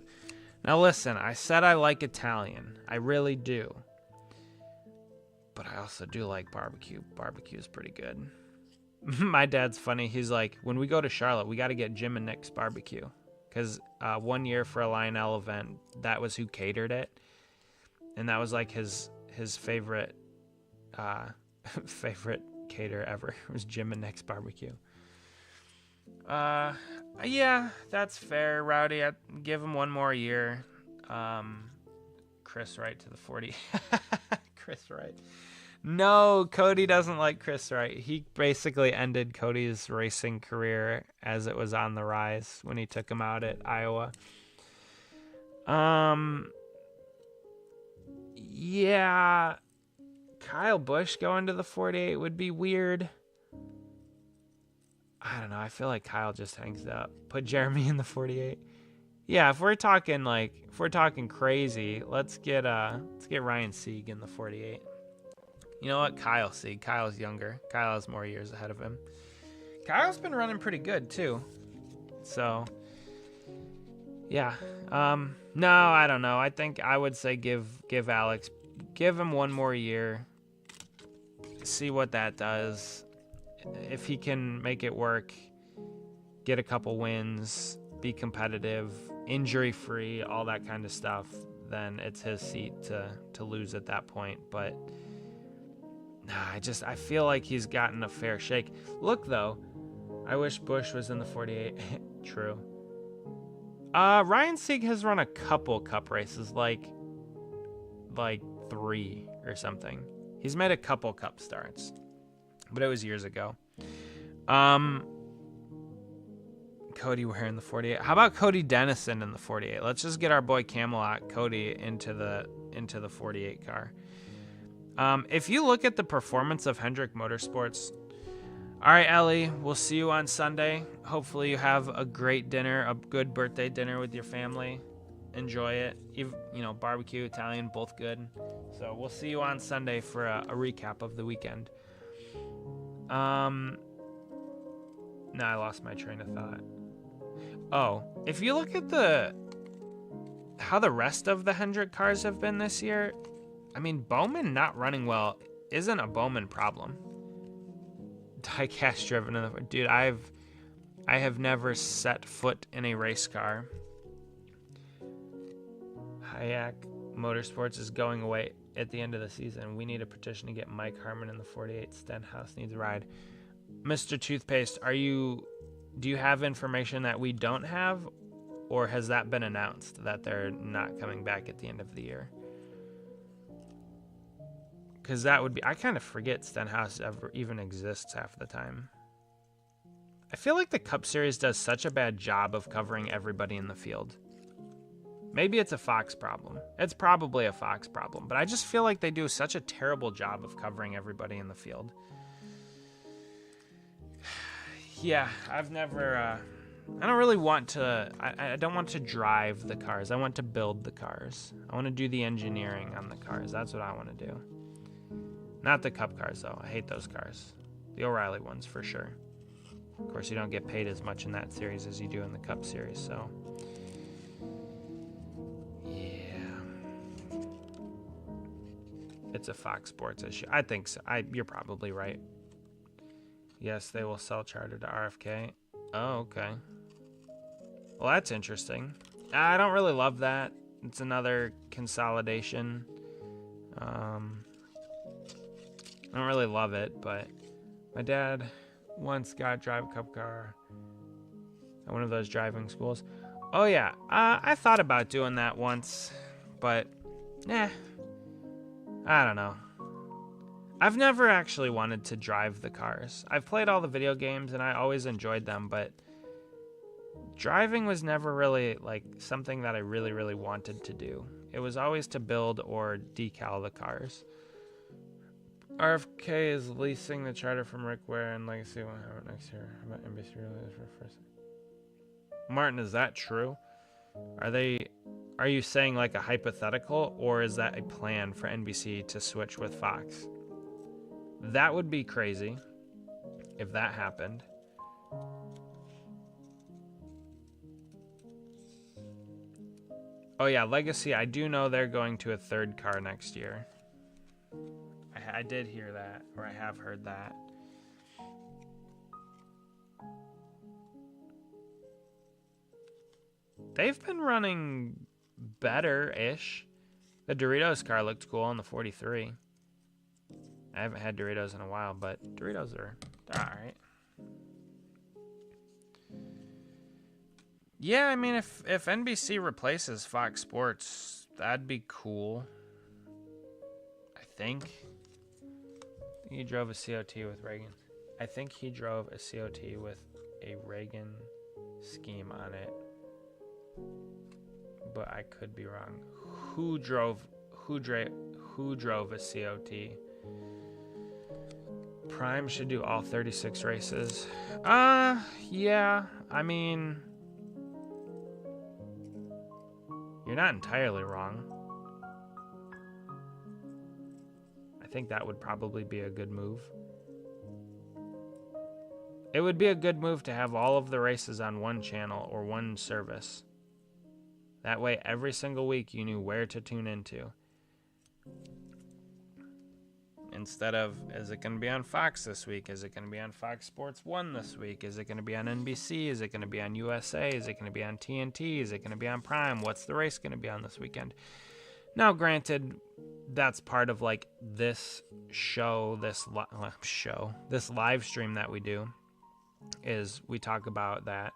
Now listen, I said I like Italian. I really do. But I also do like barbecue. Barbecue is pretty good. My dad's funny. He's like, when we go to Charlotte, we got to get Jim and Nick's barbecue. Because one year for a Lionel event, that was who catered it. And that was like his favorite favorite cater ever. It was Jim and Nick's barbecue. Yeah, that's fair, Rowdy. I'd give him one more year. Chris Wright to the 40. Chris Wright. No, Cody doesn't like Chris Wright. He basically ended Cody's racing career as it was on the rise when he took him out at Iowa. Yeah, Kyle Busch going to the 48 would be weird. I don't know. I feel like Kyle just hangs up. Put Jeremy in the 48. Yeah, if we're talking crazy, let's get Ryan Sieg in the 48. You know what? Kyle Sieg. Kyle's younger. Kyle has more years ahead of him. Kyle's been running pretty good too. So, yeah. No, I don't know. I think I would say give Alex, give him one more year. See what that does. If he can make it work, get a couple wins, be competitive, injury-free, all that kind of stuff, then it's his seat to lose at that point. But I feel like he's gotten a fair shake. Look, though, I wish Busch was in the 48. True. Ryan Sieg has run a couple cup races, like 3 or something. He's made a couple cup starts, but it was years ago. Cody Ware in the 48. How about Cody Dennison in the 48? Let's just get our boy Camelot Cody into the 48 car. If you look at the performance of Hendrick Motorsports, all right, Ellie, we'll see you on Sunday. Hopefully you have a great dinner, a good birthday dinner with your family. Enjoy it. You know, barbecue, Italian, both good. So we'll see you on Sunday for a recap of the weekend. No, I lost my train of thought. Oh, if you look at how the rest of the Hendrick cars have been this year, I mean, Bowman not running well isn't a Bowman problem. Diecast driven in the dude. I have never set foot in a race car. Hayek Motorsports is going away at the end of the season. We need a petition to get Mike Harmon in the 48. Stenhouse needs a ride. Mr. Toothpaste, do you have information that we don't have, or has that been announced that they're not coming back at the end of the year? Because that would be, I kind of forget Stenhouse ever even exists half the time. I feel like the Cup Series does such a bad job of covering everybody in the field. Maybe it's a Fox problem. It's probably a Fox problem, but I just feel like they do such a terrible job of covering everybody in the field. Yeah, I've never, I don't really want to, I don't want to drive the cars. I want to build the cars. I want to do the engineering on the cars. That's what I want to do. Not the Cup cars, though. I hate those cars. The O'Reilly ones, for sure. Of course, you don't get paid as much in that series as you do in the Cup series, so. Yeah. It's a Fox Sports issue. I think so. You're probably right. Yes, they will sell charter to RFK. Oh, okay. Well, that's interesting. I don't really love that. It's another consolidation. I don't really love it, but my dad once got to drive a cup car at one of those driving schools. Oh yeah, I thought about doing that once, but I don't know. I've never actually wanted to drive the cars. I've played all the video games and I always enjoyed them, but driving was never really like something that I really wanted to do. It was always to build or decal the cars. RFK is leasing the charter from Rick Ware and Legacy will have it next year. How about NBC release for first? Martin, is that true? Are you saying like a hypothetical, or is that a plan for NBC to switch with Fox? That would be crazy if that happened. Oh yeah, Legacy, I do know they're going to a third car next year. I did hear that, or I have heard that. They've been running better-ish. The Doritos car looked cool on the 43. I haven't had Doritos in a while, but Doritos they're all right. Yeah, I mean, if NBC replaces Fox Sports, that'd be cool. I think. He drove a COT with Reagan. I think he drove a COT with a Reagan scheme on it. But I could be wrong. Who drove a COT? Prime should do all 36 races. Yeah. I mean, you're not entirely wrong. I think that would probably be a good move. It would be a good move to have all of the races on one channel or one service. That way, every single week, you knew where to tune into. Instead of, is it going to be on Fox this week? Is it going to be on Fox Sports 1 this week? Is it going to be on NBC? Is it going to be on USA? Is it going to be on TNT? Is it going to be on Prime? What's the race going to be on this weekend? Now, granted, that's part of like this show, this live stream that we do, is we talk about that.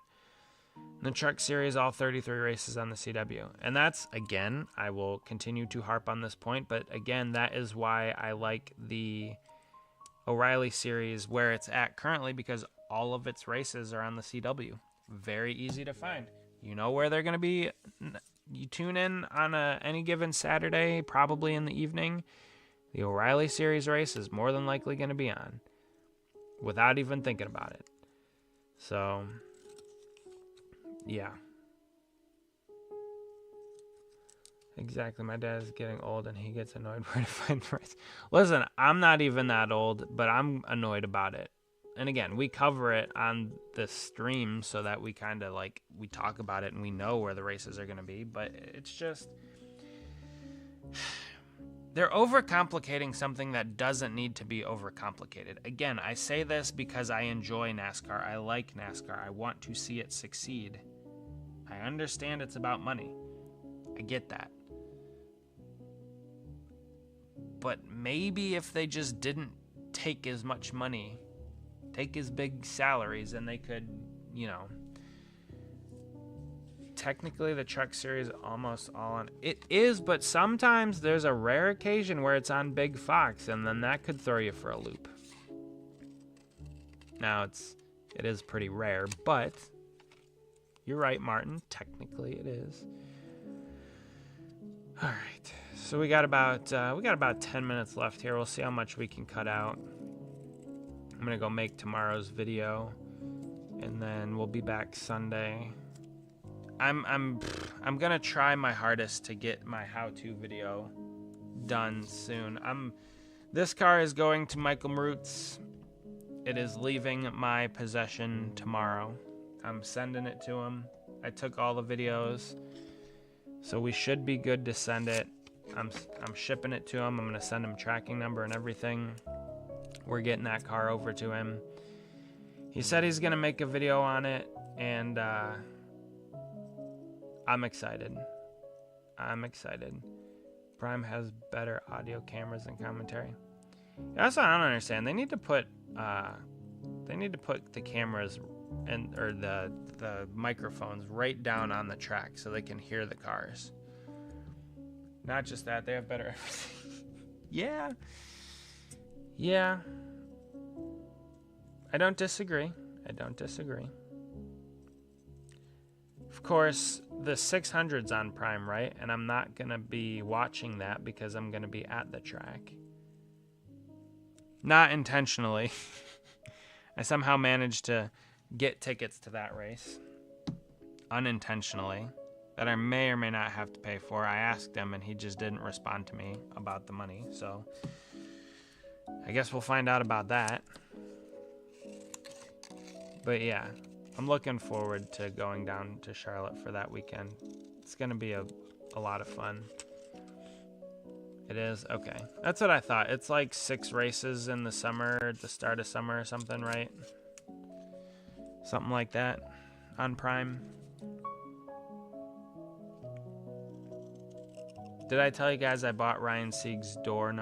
The Truck Series, all 33 races on the CW. And that's, again, I will continue to harp on this point, but again, that is why I like the O'Reilly Series where it's at currently, because all of its races are on the CW. Very easy to find. You know where they're going to be. You tune in on any given Saturday, probably in the evening. The O'Reilly Series race is more than likely going to be on without even thinking about it. So, yeah. Exactly. My dad is getting old and he gets annoyed where to find the race. Listen, I'm not even that old, but I'm annoyed about it. And again, we cover it on the stream so that we kind of like, we talk about it and we know where the races are going to be. But it's just, they're overcomplicating something that doesn't need to be overcomplicated. Again, I say this because I enjoy NASCAR. I like NASCAR. I want to see it succeed. I understand it's about money. I get that. But maybe if they just didn't take as much money, take as big salaries, and they could, you know, technically the Truck Series almost all on it is, but sometimes there's a rare occasion where it's on Big Fox, and then that could throw you for a loop. Now it is pretty rare, but you're right, Martin, technically it is. All right, so we got about 10 minutes left here. We'll see how much we can cut out. I'm gonna go make tomorrow's video, and then we'll be back Sunday. I'm gonna try my hardest to get my how-to video done soon. This car is going to Michael Marutz. It is leaving my possession tomorrow. I'm sending it to him. I took all the videos, so we should be good to send it. I'm shipping it to him. I'm gonna send him tracking number and everything. We're getting that car over to him. He said he's gonna make a video on it, and I'm excited. I'm excited. Prime has better audio cameras and commentary. That's what I don't understand. They need to put the cameras and or the microphones right down on the track so they can hear the cars. Not just that, they have better everything. Yeah. I don't disagree. Of course, the 600's on Prime, right? And I'm not going to be watching that because I'm going to be at the track. Not intentionally. I somehow managed to get tickets to that race. Unintentionally. That I may or may not have to pay for. I asked him and he just didn't respond to me about the money. So, I guess we'll find out about that. But yeah. I'm looking forward to going down to Charlotte for that weekend. It's going to be a lot of fun. It is? Okay. That's what I thought. It's like 6 races in the summer, at the start of summer or something, right? Something like that on Prime. Did I tell you guys I bought Ryan Sieg's door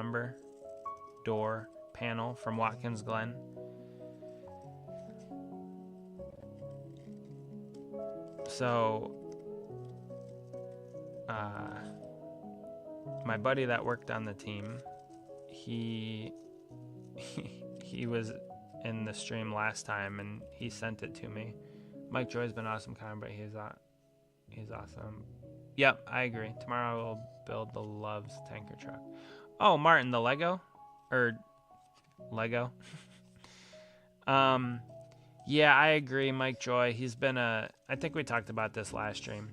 panel from Watkins Glen? So, my buddy that worked on the team, he was in the stream last time and he sent it to me. Mike Joy's been awesome comment, but he's awesome. Yep, I agree. Tomorrow we'll build the Loves tanker truck. Oh, Martin, the Lego? Yeah, I agree, Mike Joy. He's been I think we talked about this last stream.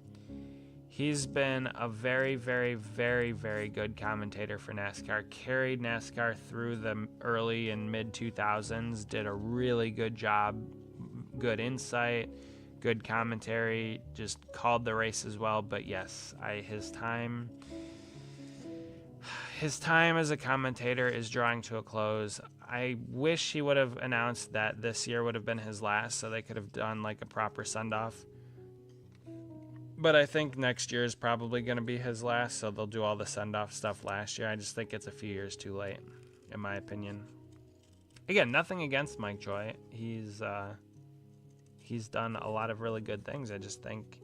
He's been a very, very, very, very good commentator for NASCAR. Carried NASCAR through the early and mid 2000s. Did a really good job. Good insight, good commentary. Just called the race as well. But yes, his time as a commentator is drawing to a close. I wish he would have announced that this year would have been his last so they could have done like a proper send-off. But I think next year is probably going to be his last, so they'll do all the send-off stuff last year. I just think it's a few years too late, in my opinion. Again, nothing against Mike Joy. He's done a lot of really good things. I just think,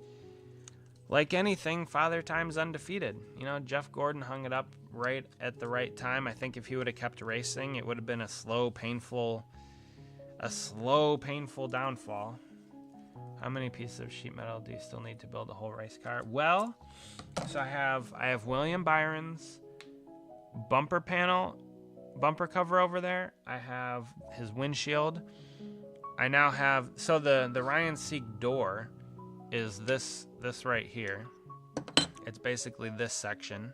like anything, Father Time's undefeated. You know, Jeff Gordon hung it up right at the right time. I think if he would have kept racing, it would have been a slow, painful downfall. How many pieces of sheet metal do you still need to build a whole race car? Well, so I have William Byron's bumper cover over there. I have his windshield. I now have, so the Ryan Sieg door is this right here. It's basically this section.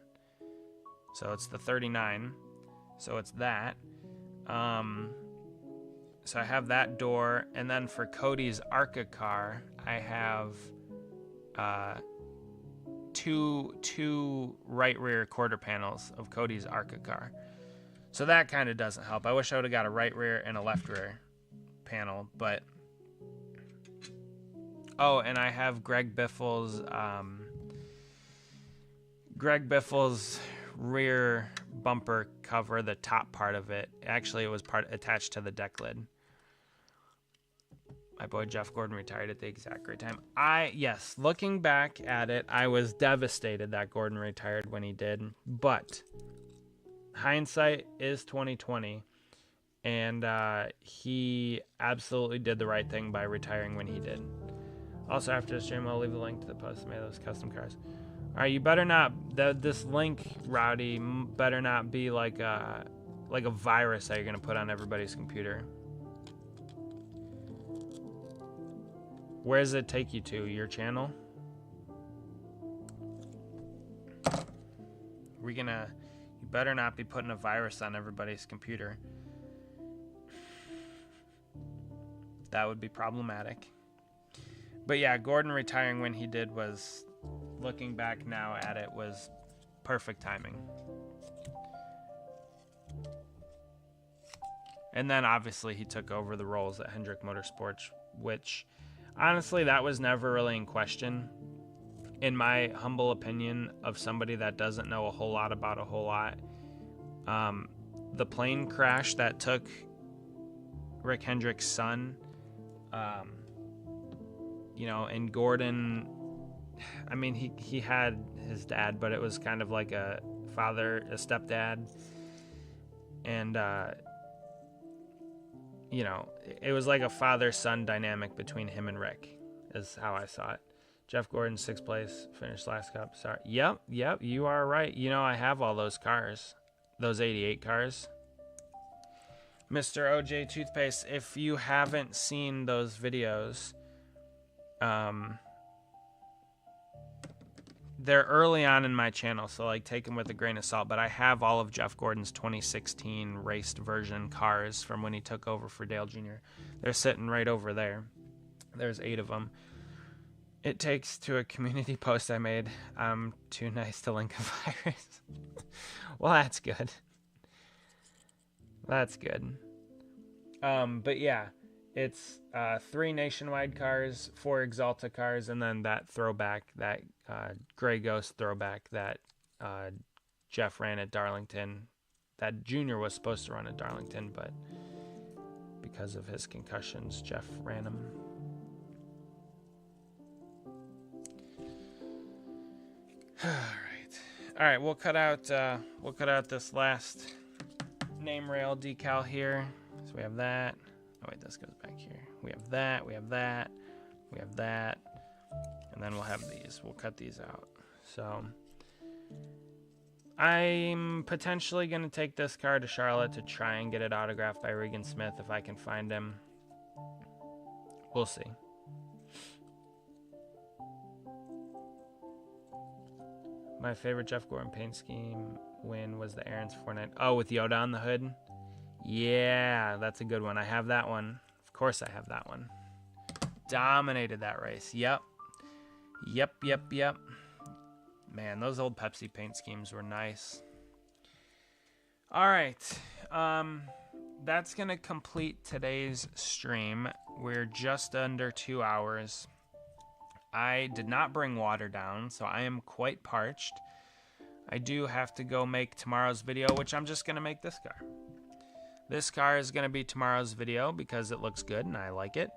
So it's the 39. So it's that. So I have that door, and then for Cody's ARCA car, I have two right rear quarter panels of Cody's ARCA car. So that kind of doesn't help. I wish I would have got a right rear and a left rear panel, but oh, and I have Greg Biffle's rear bumper cover, the top part of it. Actually, it was attached to the deck lid. My boy Jeff Gordon retired at the exact right time. Yes, looking back at it, I was devastated that Gordon retired when he did, but hindsight is 2020, and he absolutely did the right thing by retiring when he did. Also, after the stream, I'll leave a link to the post of those custom cars. All right, you better not, this link, Rowdy, better not be like a virus that you're gonna put on everybody's computer. Where does it take you to? Your channel? You better not be putting a virus on everybody's computer. That would be problematic. But yeah, Gordon retiring when he did was, looking back now at it, was perfect timing. And then obviously he took over the roles at Hendrick Motorsports, which honestly that was never really in question. in my humble opinion of somebody that doesn't know a whole lot about a whole lot, the plane crash that took Rick Hendrick's son, you know, and Gordon, I mean, he had his dad, but it was kind of like a father, a stepdad. And, you know, it was like a father-son dynamic between him and Rick, is how I saw it. Jeff Gordon, 6th place, finished last cup. Sorry. Yep, you are right. You know, I have all those cars, those 88 cars. Mr. OJ Toothpaste, if you haven't seen those videos, they're early on in my channel, so like take them with a grain of salt, but I have all of Jeff Gordon's 2016 raced version cars from when he took over for Dale Jr. They're sitting right over there. There's 8 of them. It takes to a community post I made. I'm too nice to link a virus. Well, that's good. That's good. But yeah, it's 3 Nationwide cars, 4 Exalta cars, and then that throwback, that Gray Ghost throwback that Jeff ran at Darlington. That Junior was supposed to run at Darlington, but because of his concussions, Jeff ran him. All right. We'll cut out this last name rail decal here. So we have that. Oh wait, this goes back here. We have that. We have that. We have that. And then we'll have these. We'll cut these out. So I'm potentially going to take this car to Charlotte to try and get it autographed by Regan Smith if I can find him. We'll see. My favorite Jeff Gordon paint scheme win was the Aaron's 490. Oh, with Yoda on the hood? Yeah, that's a good one. I have that one. Of course I have that one. Dominated that race. Yep. Man, those old Pepsi paint schemes were nice. All right. That's going to complete today's stream. We're just under 2 hours. I did not bring water down, so I am quite parched. I do have to go make tomorrow's video, which I'm just going to make this car. This car is going to be tomorrow's video because it looks good and I like it.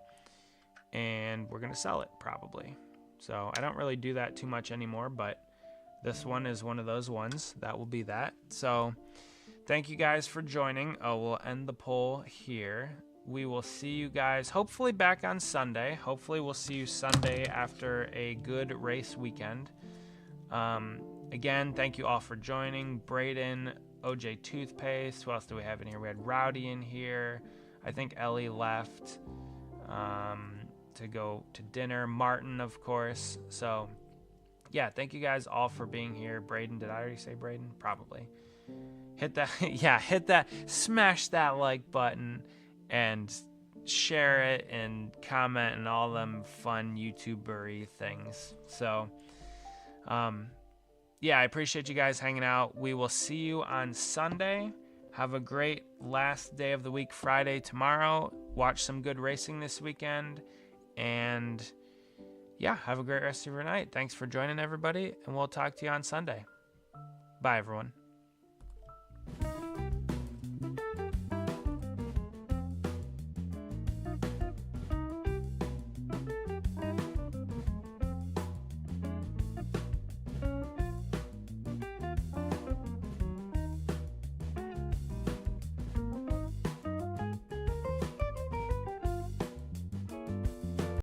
And we're going to sell it, probably. So I don't really do that too much anymore, but this one is one of those ones. That will be that. So thank you guys for joining. Oh, we'll end the poll here. We will see you guys hopefully back on Sunday. Hopefully we'll see you Sunday after a good race weekend. Again, thank you all for joining. Braden, OJ Toothpaste. Who else do we have in here? We had Rowdy in here. I think Ellie left to go to dinner. Martin, of course. So, yeah, thank you guys all for being here. Braden, did I already say Braden? Probably. Hit that, yeah, hit that, smash that like button and share it and comment and all them fun YouTuber-y things. So, yeah, I appreciate you guys hanging out. We will see you on Sunday. Have a great last day of the week, Friday, tomorrow. Watch some good racing this weekend. And, yeah, have a great rest of your night. Thanks for joining, everybody, and we'll talk to you on Sunday. Bye, everyone.